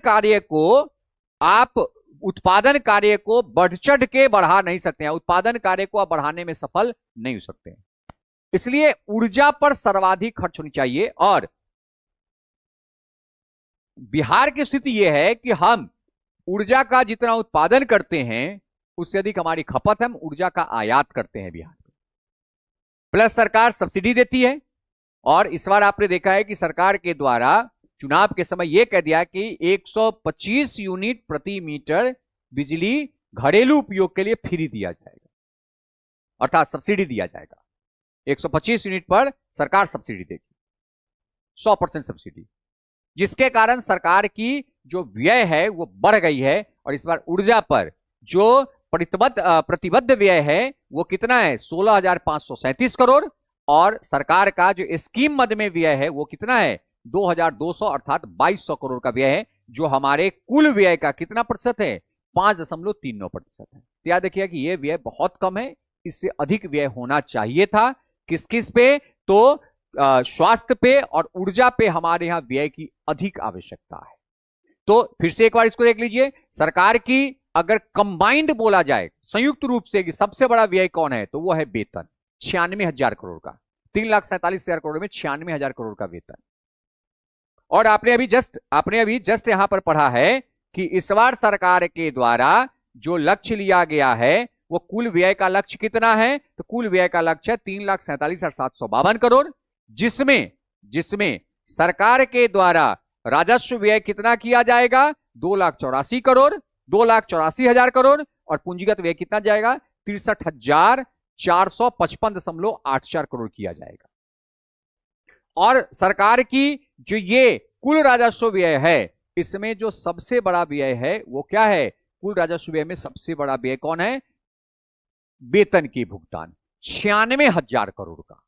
कार्य को बढ़ चढ़ के बढ़ा नहीं सकते हैं, उत्पादन कार्य को आप बढ़ाने में सफल नहीं हो सकते हैं। इसलिए ऊर्जा पर सर्वाधिक खर्च होनी चाहिए। और बिहार की स्थिति यह है कि हम ऊर्जा का जितना उत्पादन करते हैं उससे अधिक हमारी खपत, हम ऊर्जा का आयात करते हैं बिहार में। प्लस सरकार सब्सिडी देती है। और इस बार आपने देखा है कि सरकार के द्वारा चुनाव के समय यह कह दिया कि 125 यूनिट प्रति मीटर बिजली घरेलू उपयोग के लिए फ्री दिया जाएगा, अर्थात सब्सिडी दिया जाएगा। 125 यूनिट पर सरकार सब्सिडी देगी, 100% सब्सिडी, जिसके कारण सरकार की जो व्यय है वो बढ़ गई है। और इस बार ऊर्जा पर जो प्रतिबद्ध व्यय है वो कितना है, 16,537 करोड़। और सरकार का जो स्कीम मद में व्यय है वो कितना है, 2,200 अर्थात 2,200 करोड़ का व्यय है, जो हमारे कुल व्यय का कितना प्रतिशत है, 5.39% है। तो याद रखिए कि यह व्यय बहुत कम है, इससे अधिक व्यय होना चाहिए था। किस किस पे, तो स्वास्थ्य पे और ऊर्जा पे हमारे यहां व्यय की अधिक आवश्यकता है। तो फिर से एक बार इसको देख लीजिए, सरकार की अगर कंबाइंड बोला जाए संयुक्त रूप से कि सबसे बड़ा व्यय कौन है, तो वो है वेतन, 96,000 करोड़ का, 3,47,000 करोड़ में 96,000 करोड़ का वेतन। और आपने अभी जस्ट यहां पर पढ़ा है कि इस बार सरकार के द्वारा जो लक्ष्य लिया गया है वो कुल व्यय का लक्ष्य कितना है, तो कुल व्यय का लक्ष्य है 3,47,752 करोड़, जिसमें सरकार के द्वारा राजस्व व्यय कितना किया जाएगा, 2,84,000 करोड़, 2,84,000 करोड़, और पूंजीगत व्यय कितना जाएगा, 63,455.84 करोड़ किया जाएगा। और सरकार की जो ये कुल राजस्व व्यय है, इसमें जो सबसे बड़ा व्यय है वो क्या है, कुल राजस्व व्यय में सबसे बड़ा व्यय कौन है, वेतन की भुगतान, 96,000 करोड़ का।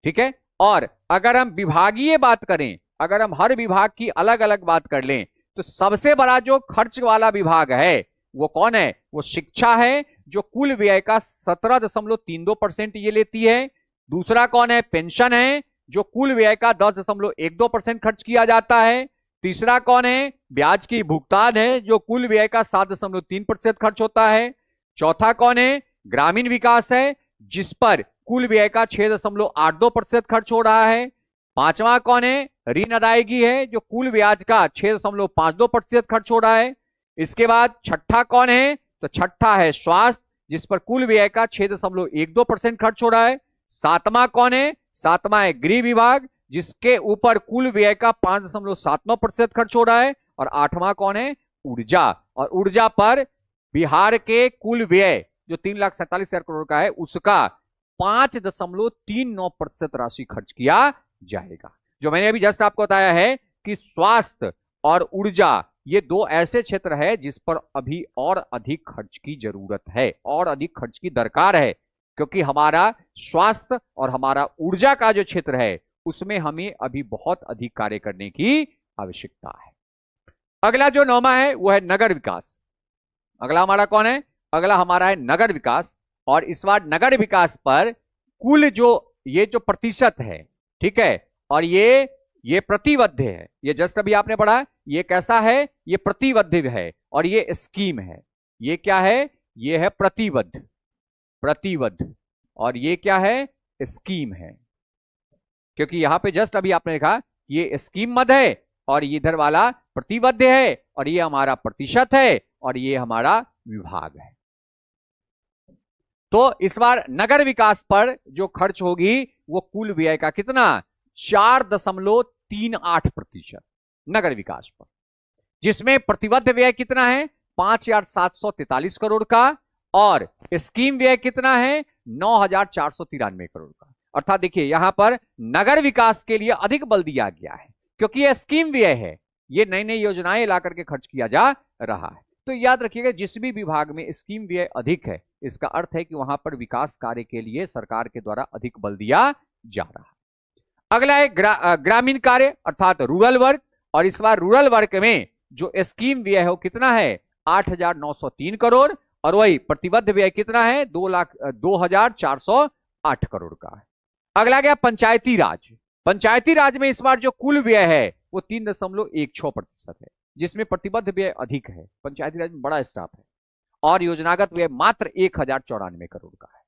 ठीक है। और अगर हम विभागीय बात करें, अगर हम हर विभाग की अलग अलग बात कर लें, तो सबसे बड़ा जो खर्च वाला विभाग है वो कौन है, वो शिक्षा है, जो कुल व्यय का 17.32% ये लेती है। दूसरा कौन है, पेंशन है, जो कुल व्यय का 10.12% खर्च किया जाता है। तीसरा कौन है, ब्याज की भुगतान है, जो कुल व्यय का 7.3% खर्च होता है। चौथा कौन है, ग्रामीण विकास है, जिस पर कुल व्यय का 6.82% खर्च हो रहा है। पांचवा कौन है, ऋण अदायगी है, जो कुल ब्याज का 6.52% खर्च हो रहा है। इसके बाद छठा कौन है, तो छठा है स्वास्थ्य, जिस पर कुल व्यय का 6.12% खर्च हो रहा है। सातवां कौन है, सातवां है गृह विभाग, जिसके ऊपर कुल व्यय का 5.79% खर्च हो रहा है। और आठवां कौन है, ऊर्जा, और ऊर्जा पर बिहार के कुल व्यय जो 3,47,000 करोड़ का है उसका 5.39% राशि खर्च किया जाएगा। जो मैंने अभी जस्ट आपको बताया है कि स्वास्थ्य और ऊर्जा ये दो ऐसे क्षेत्र है जिस पर अभी और अधिक खर्च की जरूरत है, और अधिक खर्च की दरकार है, क्योंकि हमारा स्वास्थ्य और हमारा ऊर्जा का जो क्षेत्र है उसमें हमें अभी बहुत अधिक कार्य करने की आवश्यकता है। अगला जो 9वां है वो है नगर विकास। अगला हमारा कौन है, अगला हमारा है नगर विकास। और इस बार नगर विकास पर कुल जो ये जो प्रतिशत है, ठीक है, और ये प्रतिबद्ध है, ये जस्ट अभी आपने पढ़ा, ये कैसा है, ये प्रतिबद्ध है, और ये स्कीम है। ये क्या है, ये है प्रतिबद्ध, और ये क्या है, स्कीम है। क्योंकि यहां पे जस्ट अभी आपने देखा ये स्कीम मद है, और इधर वाला प्रतिबद्ध है, और ये हमारा प्रतिशत है, और ये हमारा विभाग है। तो इस बार नगर विकास पर जो खर्च होगी वो कुल व्यय का कितना, 4.38% नगर विकास पर, जिसमें प्रतिबद्ध व्यय कितना है, 5,743 करोड़ का, और स्कीम व्यय कितना है, 9,493 करोड़ का। अर्थात देखिए यहां पर नगर विकास के लिए अधिक बल दिया गया है, क्योंकि यह स्कीम व्यय है, ये नई नई योजनाएं ला करके खर्च किया जा रहा है। तो याद रखिएगा, जिस भी विभाग में स्कीम व्यय अधिक है, इसका अर्थ है कि वहां पर विकास कार्य के लिए सरकार के द्वारा अधिक बल दिया जा रहा है। अगला है ग्रामीण कार्य अर्थात रूरल वर्क। और इस बार रूरल वर्क में जो स्कीम व्यय है वो कितना है, 8,903 करोड़, और वही प्रतिबद्ध व्यय कितना है, 2,0408 करोड़ का है। अगला गया पंचायती राज। पंचायती राज में इस बार जो कुल व्यय है वो 3.16% है, जिसमें प्रतिबद्ध व्यय अधिक है। पंचायती राज में बड़ा स्टाफ है, और योजनागत व्यय मात्र 1,094 करोड़ का है।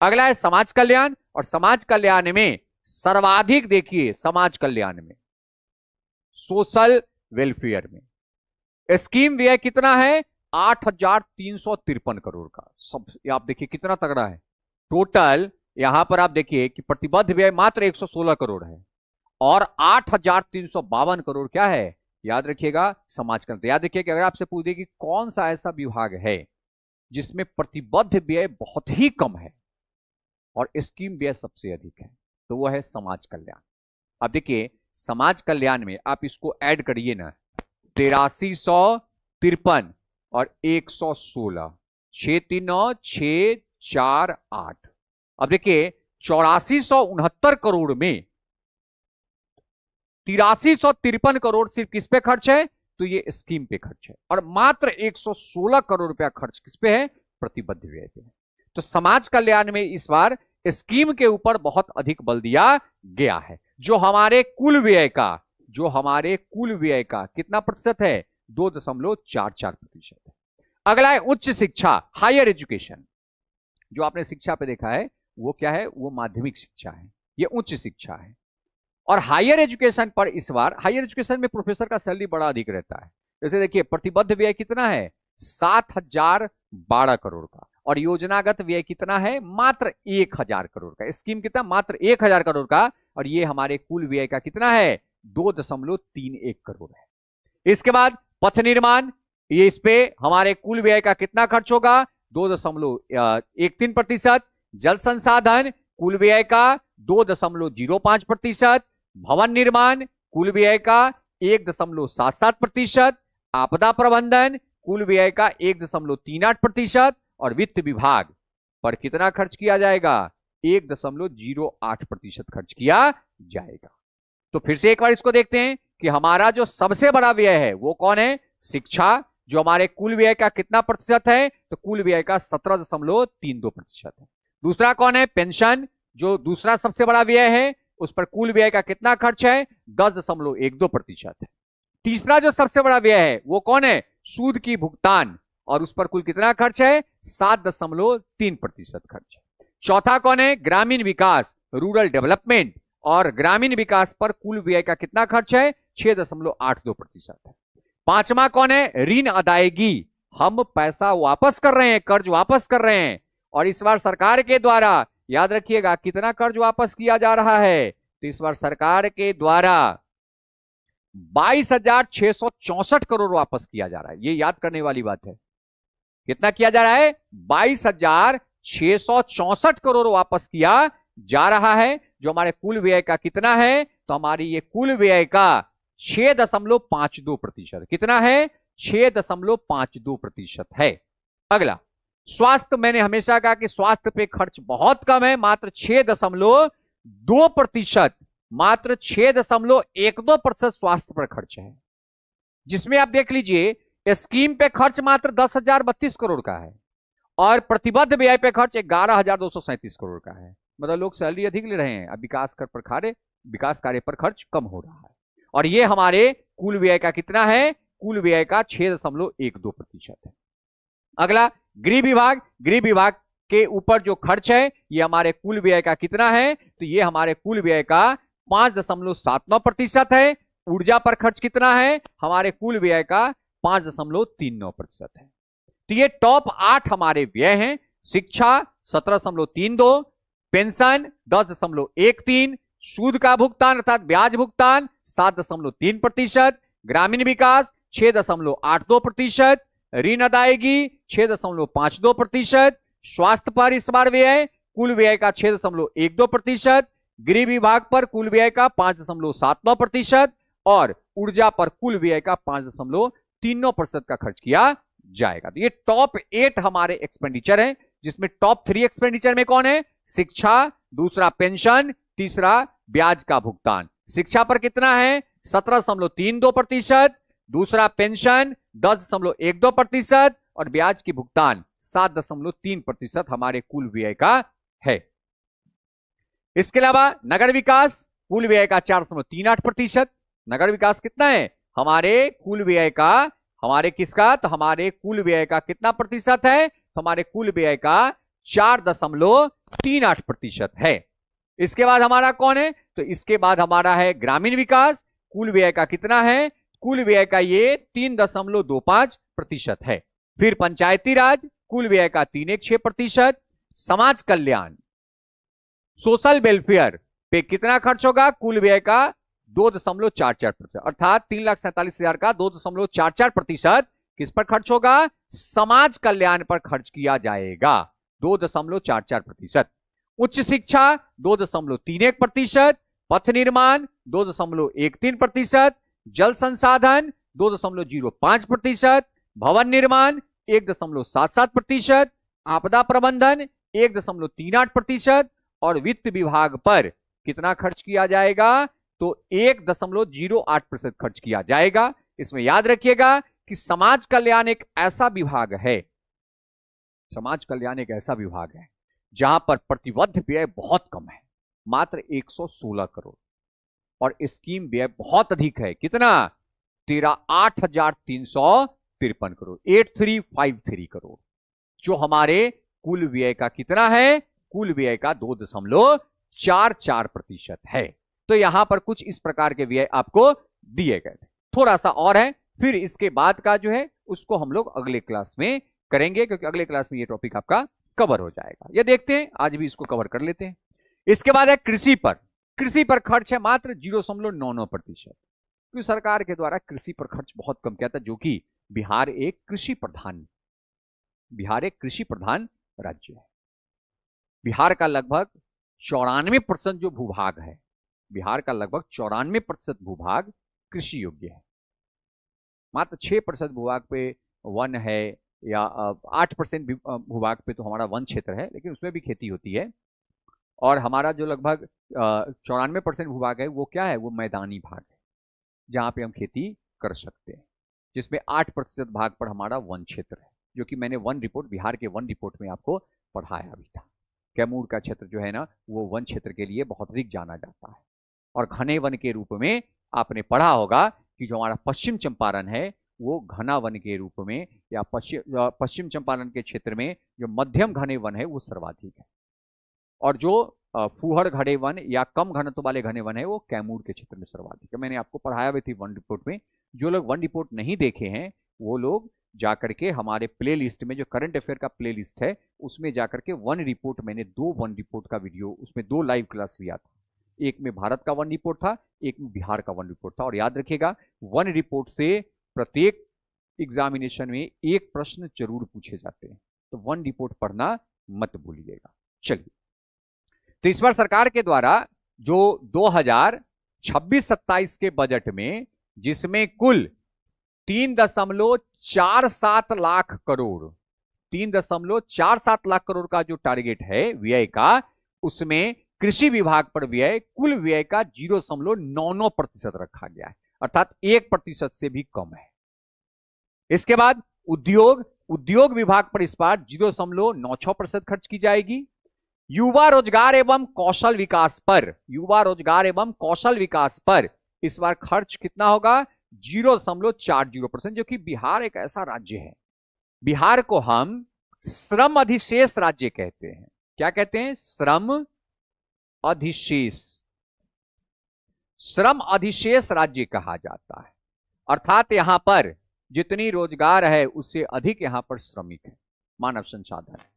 अगला है समाज कल्याण। और समाज कल्याण में सर्वाधिक देखिए, समाज कल्याण में सोशल वेलफेयर में स्कीम व्यय कितना है, 8,353 करोड़ का। सब आप देखिए कितना तगड़ा है। टोटल यहां पर आप देखिए कि प्रतिबद्ध व्यय मात्र 116 करोड़ है और 8,352 करोड़ क्या है, याद रखिएगा, समाज कल्याण। याद रखिए कि अगर आपसे पूछ दे कि कौन सा ऐसा विभाग है जिसमें प्रतिबद्ध व्यय बहुत ही कम है और स्कीम व्यय सबसे अधिक है, तो वो है समाज कल्याण। अब देखिए समाज कल्याण में आप इसको ऐड करिए ना, 8353 और 116, 639,648। अब देखिए 8469 करोड़ में 8353 करोड़ सिर्फ किस पे खर्च है, तो ये स्कीम पे खर्च है, और मात्र 116 करोड़ रुपया खर्च किस पे है, प्रतिबद्ध व्यय पे। तो समाज कल्याण में इस बार स्कीम के ऊपर बहुत अधिक बल दिया गया है, जो हमारे कुल व्यय का कितना प्रतिशत है, 2.44% है। अगला है उच्च शिक्षा, हायर एजुकेशन। जो आपने शिक्षा पे देखा है वो क्या है, वो माध्यमिक शिक्षा है, ये उच्च शिक्षा है। और हायर एजुकेशन पर इस बार, हायर एजुकेशन में प्रोफेसर का सैलरी बड़ा अधिक रहता है। जैसे देखिए प्रतिबद्ध व्यय कितना है, 7,012 करोड़ का, और योजनागत व्यय कितना है, मात्र 1,000 करोड़ का। स्कीम कितना, मात्र 1,000 करोड़ का, और ये हमारे कुल व्यय का कितना है, 2.31 करोड़ है। इसके बाद पथ निर्माण, ये इस पे हमारे कुल व्यय का कितना खर्च होगा, 2.13%। जल संसाधन कुल व्यय का 2.05%। भवन निर्माण कुल व्यय का 1.77%। आपदा प्रबंधन कुल व्यय का 1.38%। और वित्त विभाग पर कितना खर्च किया जाएगा, 1.08% खर्च किया जाएगा। तो फिर से एक बार इसको देखते हैं कि हमारा जो सबसे बड़ा व्यय है वो कौन है, शिक्षा, जो हमारे कुल व्यय का कितना प्रतिशत है, तो कुल व्यय का 17.32% है। दूसरा कौन है, पेंशन, जो दूसरा सबसे बड़ा व्यय है, उस पर कुल व्यय का कितना खर्च है, 10.12% है। तीसरा जो सबसे बड़ा व्यय है वो कौन है, सूद की भुगतान, और उस पर कुल कितना खर्च है, 7.3% खर्च है। चौथा कौन है, ग्रामीण विकास, रूरल डेवलपमेंट, और ग्रामीण विकास पर कुल व्यय का कितना खर्च है, 6.82% है। पांचवा कौन है, ऋण अदायगी, हम पैसा वापस कर रहे हैं, कर्ज वापस कर रहे हैं, और इस बार सरकार के द्वारा, याद रखिएगा, कितना कर्ज वापस किया जा रहा है, तो इस बार सरकार के द्वारा 22,664 करोड़ वापस किया जा रहा है। ये याद करने वाली बात है, कितना किया जा रहा है, 22,664 करोड़ वापस किया जा रहा है, जो हमारे कुल व्यय का कितना है, तो हमारी ये कुल व्यय का 6.52%, कितना है, 6.52% है। अगला स्वास्थ्य, मैंने हमेशा कहा कि स्वास्थ्य पे खर्च बहुत कम है, मात्र 6.2%, मात्र 6.12% स्वास्थ्य पर खर्च है, जिसमें आप देख लीजिए स्कीम पे खर्च मात्र 10,032 करोड़ का है, और प्रतिबद्ध व्यय पे खर्च 11,237 करोड़ का है। मतलब लोग सैलरी अधिक ले रहे हैं, अब विकास कार्य पर खर्च कम हो रहा है, और ये हमारे कुल व्यय का कितना है, कुल व्यय का 6.12% है। अगला गृह विभाग, गृह विभाग के ऊपर जो खर्च है ये हमारे कुल व्यय का कितना है, तो ये हमारे कुल व्यय का 5.79% है। ऊर्जा पर खर्च कितना है, हमारे कुल व्यय का 5.39% है। तो ये टॉप 8 हमारे व्यय हैं। शिक्षा 17.32, पेंशन 10.13, सूद का भुगतान अर्थात ब्याज भुगतान 7.3%, ग्रामीण विकास 6.82%, ऋण अदायगी 6.52%, स्वास्थ्य पर इस बार व्यय कुल व्यय का 6.12%, गृह विभाग पर कुल व्यय का 5.79%, और ऊर्जा पर कुल व्यय का 5.39% का खर्च किया जाएगा। तो ये टॉप 8 हमारे एक्सपेंडिचर हैं, जिसमें टॉप 3 एक्सपेंडिचर में कौन है, शिक्षा, दूसरा पेंशन, तीसरा ब्याज का भुगतान। शिक्षा पर कितना है, 17.32%, दूसरा पेंशन 10.12%, और ब्याज की भुगतान 7.3% हमारे कुल व्यय का है। इसके अलावा नगर विकास कुल व्यय का 4.38%। नगर विकास कितना है, हमारे कुल व्यय का, हमारे किसका, तो हमारे कुल व्यय का कितना प्रतिशत है, तो हमारे कुल व्यय का 4.38% है। इसके बाद हमारा कौन है, तो इसके बाद हमारा है ग्रामीण विकास, कुल व्यय का कितना है, कुल व्यय का ये 3.25% है। फिर पंचायती राज कुल व्यय का 3.6%, समाज कल्याण सोशल वेलफेयर पे कितना खर्च होगा, कुल व्यय का 2.44%, अर्थात 3,47,000 का 2.44% किस पर खर्च होगा, समाज कल्याण पर खर्च किया जाएगा, 2.44%। उच्च शिक्षा 2.31%, पथ निर्माण 2.13%, जल संसाधन 2.05%, भवन निर्माण 1.77%, आपदा प्रबंधन 1.38% और वित्त विभाग पर कितना खर्च किया जाएगा, तो 1.08% खर्च किया जाएगा। इसमें याद रखिएगा कि समाज कल्याण एक ऐसा विभाग है, समाज कल्याण एक ऐसा विभाग है जहां पर प्रतिबद्ध व्यय बहुत कम है, मात्र 116 करोड़, और स्कीम व्यय बहुत अधिक है, कितना, 8,353 करोड़, 8353 करोड़, जो हमारे कुल व्यय का कितना है, कुल व्यय का 2.44% है। तो यहां पर कुछ इस प्रकार के व्यय आपको दिए गए थे, थोड़ा सा और है, फिर इसके बाद का जो है उसको हम लोग अगले क्लास में करेंगे, क्योंकि अगले क्लास में ये टॉपिक आपका कवर हो जाएगा। ये देखते हैं, आज भी इसको कवर कर लेते हैं। इसके बाद है कृषि पर। कृषि पर खर्च है मात्र 0.99%, क्योंकि सरकार के द्वारा कृषि पर खर्च बहुत कम किया था, जो कि बिहार एक कृषि प्रधान राज्य है। बिहार का लगभग 94% जो भूभाग है, बिहार का लगभग 94% भूभाग कृषि योग्य है, मात्र 6% भूभाग पे वन है, या 8% भूभाग पे तो हमारा वन क्षेत्र है, लेकिन उसमें भी खेती होती है। और हमारा जो लगभग 94% भूभाग है वो क्या है, वो मैदानी भाग है, जहां पे हम खेती कर सकते हैं, जिसमें 8% भाग पर हमारा वन क्षेत्र है, जो कि मैंने वन रिपोर्ट, बिहार के वन रिपोर्ट में आपको पढ़ाया भी था। कैमूर का क्षेत्र जो है ना, वो वन क्षेत्र के लिए बहुत अधिक जाना जाता है। और घने वन के रूप में आपने पढ़ा होगा कि जो हमारा पश्चिम चंपारण है वो घना वन के रूप में, या पश्चिम चंपारण के क्षेत्र में जो मध्यम घने वन है वो सर्वाधिक है, और जो फूहड़ घने वन या कम घनत्व वाले घने वन है वो कैमूर के क्षेत्र में सर्वाधिक है। मैंने आपको पढ़ाया भी थी वन रिपोर्ट में। जो लोग वन रिपोर्ट नहीं देखे हैं वो लोग जाकर के हमारे प्ले लिस्ट में, जो करंट अफेयर का प्ले लिस्ट है, उसमें जाकर के वन रिपोर्ट, मैंने 2 वन रिपोर्ट का वीडियो, उसमें 2 लाइव क्लास लिया था, एक में भारत का वन रिपोर्ट था, एक में बिहार का वन रिपोर्ट था। और याद रखिएगा, वन रिपोर्ट से प्रत्येक एग्जामिनेशन में एक प्रश्न जरूर पूछे जाते हैं, तो वन रिपोर्ट पढ़ना मत भूलिएगा। चलिए, तो इस बार सरकार के द्वारा जो 2026-27 के बजट में, जिसमें कुल 3.47 लाख करोड़, 3.47 लाख करोड़ का जो टारगेट है व्यय का, उसमें कृषि विभाग पर व्यय कुल व्यय का 0.99% रखा गया है, अर्थात 1% से भी कम है। इसके बाद उद्योग विभाग पर इस बार 0.96% खर्च की जाएगी। युवा रोजगार एवं कौशल विकास पर इस बार खर्च कितना होगा, 0.40%, जो कि बिहार एक ऐसा राज्य है, बिहार को हम श्रम अधिशेष राज्य कहते हैं। क्या कहते हैं, श्रम अधिशेष राज्य कहा जाता है, अर्थात यहां पर जितनी रोजगार है उससे अधिक यहां पर श्रमिक है, मानव संसाधन है,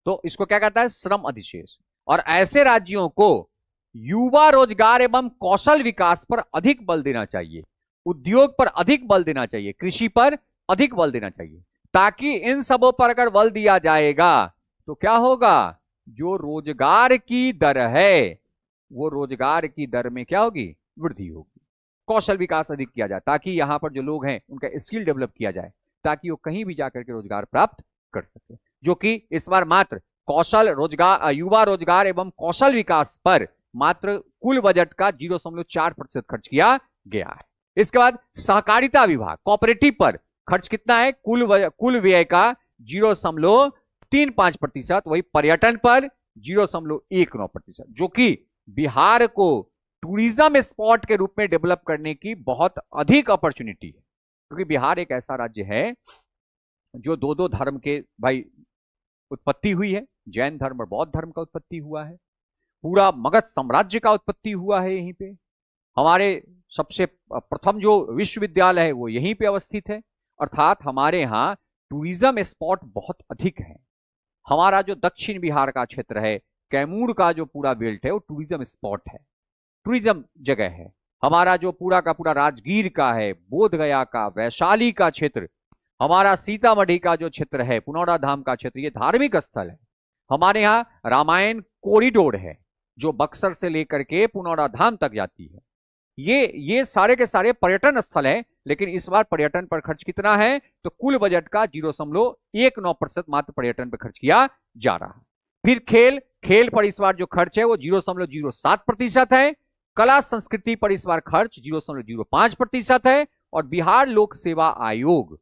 तो इसको क्या कहता है, श्रम अधिशेष। और ऐसे राज्यों को युवा रोजगार एवं कौशल विकास पर अधिक बल देना चाहिए, उद्योग पर अधिक बल देना चाहिए, कृषि पर अधिक बल देना चाहिए, ताकि इन सबों पर अगर बल दिया जाएगा तो क्या होगा, जो रोजगार की दर है वो रोजगार की दर में क्या होगी, वृद्धि होगी। कौशल विकास अधिक किया जाए, ताकि यहां पर जो लोग हैं उनका स्किल डेवलप किया जाए, ताकि वो कहीं भी जाकर के रोजगार प्राप्त कर सके, जो कि इस बार मात्र युवा रोजगार एवं कौशल विकास पर मात्र कुल बजट का 0.4% खर्च किया गया है। इसके बाद सहकारिता विभाग, कोऑपरेटिव पर खर्च कितना है, कुल व्यय का 0.35%, वही पर्यटन पर 0.19%, जो कि बिहार को टूरिज्म स्पॉट के रूप में डेवलप करने की बहुत अधिक अपॉर्चुनिटी है, क्योंकि बिहार एक ऐसा राज्य है जो 2 धर्म के भाई उत्पत्ति हुई है, जैन धर्म और बौद्ध धर्म का उत्पत्ति हुआ है, पूरा मगध साम्राज्य का उत्पत्ति हुआ है यहीं पे, हमारे सबसे प्रथम जो विश्वविद्यालय है वो यहीं पे अवस्थित है, अर्थात हमारे यहाँ टूरिज्म स्पॉट बहुत अधिक है। हमारा जो दक्षिण बिहार का क्षेत्र है, कैमूर का जो पूरा बेल्ट है, वो टूरिज्म स्पॉट है, टूरिज्म जगह है। हमारा जो पूरा का पूरा राजगीर का है, बोधगया का, वैशाली का क्षेत्र, हमारा सीतामढ़ी का जो क्षेत्र है, पुनौरा धाम का क्षेत्र, ये धार्मिक स्थल है। हमारे यहाँ रामायण कॉरिडोर है जो बक्सर से लेकर के पुनौरा धाम तक जाती है। ये सारे के सारे पर्यटन स्थल हैं। लेकिन इस बार पर्यटन पर खर्च कितना है? तो कुल बजट का 0.19% मात्र पर्यटन पर खर्च किया जा रहा है। फिर खेल पर इस बार जो खर्च है वो 0.07% है। कला संस्कृति पर इस बार खर्च 0.05% है। और बिहार लोक सेवा आयोग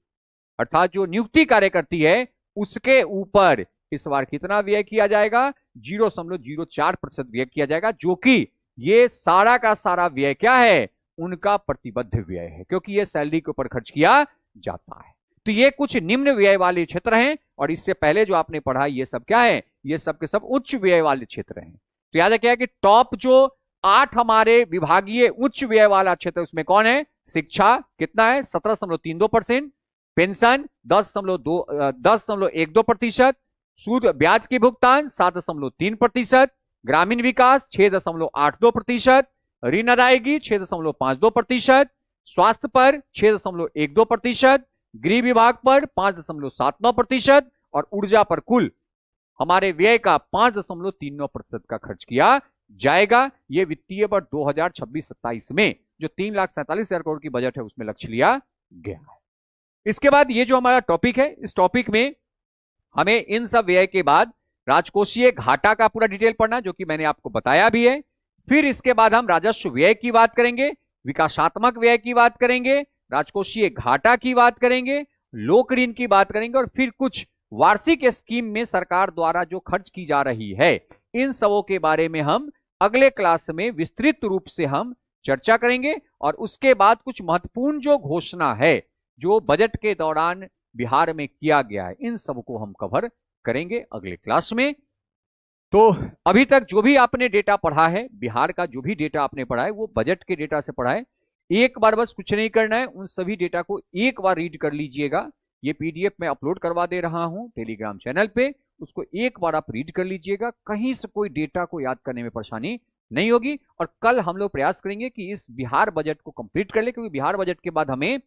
अर्थात जो नियुक्ति कार्य करती है उसके ऊपर इस बार कितना व्यय किया जाएगा? 0.04% व्यय किया जाएगा, जो कि ये सारा का सारा व्यय क्या है? उनका प्रतिबद्ध व्यय है, क्योंकि ये सैलरी के ऊपर खर्च किया जाता है। तो ये कुछ निम्न व्यय वाले क्षेत्र हैं। और इससे पहले जो आपने पढ़ा ये सब क्या है? ये सब के सब उच्च व्यय वाले क्षेत्र हैं। तो याद रखिए कि टॉप जो 8 हमारे विभागीय उच्च व्यय वाला क्षेत्र उसमें कौन है? शिक्षा कितना है? 17.32%, पेंशन 10.12%, सूद ब्याज के भुगतान 7.3%, ग्रामीण विकास 6.82%, ऋण अदायगी 6.52%, स्वास्थ्य पर 6.12%, गृह विभाग पर 5.79% और ऊर्जा पर कुल हमारे व्यय का 5.39% का खर्च किया जाएगा। ये वित्तीय वर्ष 2026-27 में जो 3,47,000 करोड़ की बजट है उसमें लक्ष्य लिया गया है। इसके बाद ये जो हमारा टॉपिक है, इस टॉपिक में हमें इन सब व्यय के बाद राजकोषीय घाटा का पूरा डिटेल पढ़ना, जो कि मैंने आपको बताया भी है। फिर इसके बाद हम राजस्व व्यय की बात करेंगे, विकासात्मक व्यय की बात करेंगे, राजकोषीय घाटा की बात करेंगे, लोक ऋण की बात करेंगे और फिर कुछ वार्षिक स्कीम में सरकार द्वारा जो खर्च की जा रही है इन सबों के बारे में हम अगले क्लास में विस्तृत रूप से हम चर्चा करेंगे। और उसके बाद कुछ महत्वपूर्ण जो घोषणा है जो बजट के दौरान बिहार में किया गया है, इन सब को हम कवर करेंगे अगले क्लास में। तो अभी तक जो भी आपने डेटा पढ़ा है, बिहार का जो भी डेटा आपने पढ़ा है वो बजट के डेटा से पढ़ा है। एक बार बस कुछ नहीं करना है, उन सभी डेटा को एक बार रीड कर लीजिएगा। ये पीडीएफ मैं अपलोड करवा दे रहा हूं टेलीग्राम चैनल पे, उसको एक बार आप रीड कर लीजिएगा। कहीं से कोई डेटा को याद करने में परेशानी नहीं होगी। और कल हम लोग प्रयास करेंगे कि इस बिहार बजट को कंप्लीट कर ले, क्योंकि बिहार बजट के बाद हमें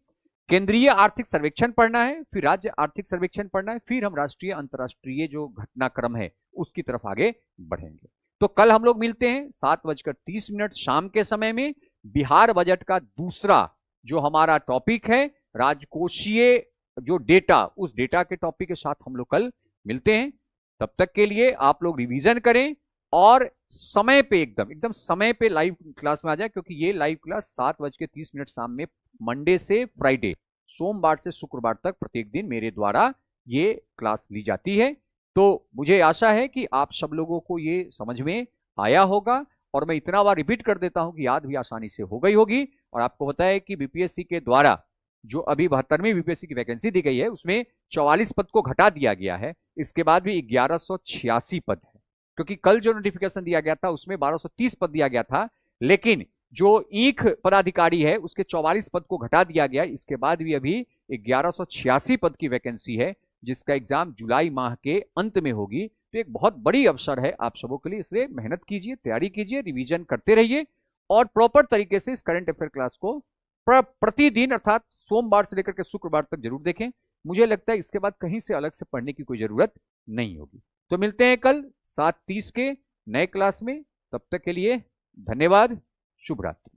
केंद्रीय आर्थिक सर्वेक्षण पढ़ना है, फिर राज्य आर्थिक सर्वेक्षण पढ़ना है, फिर हम राष्ट्रीय अंतरराष्ट्रीय जो घटनाक्रम है उसकी तरफ आगे बढ़ेंगे। तो कल हम लोग मिलते हैं 7:30 शाम के समय में। बिहार बजट का दूसरा जो हमारा टॉपिक है राजकोषीय जो डेटा, उस डेटा के टॉपिक के साथ हम लोग कल मिलते हैं। तब तक के लिए आप लोग रिवीजन करें और समय पे एकदम समय पे लाइव क्लास में आ जाए, क्योंकि ये लाइव क्लास 7:30 शाम में मंडे से फ्राइडे, सोमवार से शुक्रवार तक प्रत्येक दिन मेरे द्वारा ये क्लास ली जाती है। तो मुझे आशा है कि आप सब लोगों को ये समझ में आया होगा। और मैं इतना बार रिपीट कर देता हूं कि याद भी आसानी से हो गई होगी। और आपको पता है कि बीपीएससी के द्वारा जो अभी 72वीं बीपीएससी की वैकेंसी दी गई है उसमें 44 पद को घटा दिया गया है। इसके बाद भी 1186 पद है, क्योंकि कल जो नोटिफिकेशन दिया गया था उसमें 1230 पद दिया गया था, लेकिन जो ईख पदाधिकारी है उसके 44 पद को घटा दिया गया। इसके बाद भी अभी 1186 पद की वैकेंसी है, जिसका एग्जाम जुलाई माह के अंत में होगी। तो एक बहुत बड़ी अवसर है आप सबों के लिए, इसलिए मेहनत कीजिए, तैयारी कीजिए, रिवीजन करते रहिए और प्रॉपर तरीके से इस करंट अफेयर क्लास को प्रतिदिन अर्थात सोमवार से लेकर के शुक्रवार तक जरूर देखें। मुझे लगता है इसके बाद कहीं से अलग से पढ़ने की कोई जरूरत नहीं होगी। तो मिलते हैं कल 7:30 के नए क्लास में। तब तक के लिए धन्यवाद, शुभ रात्रि।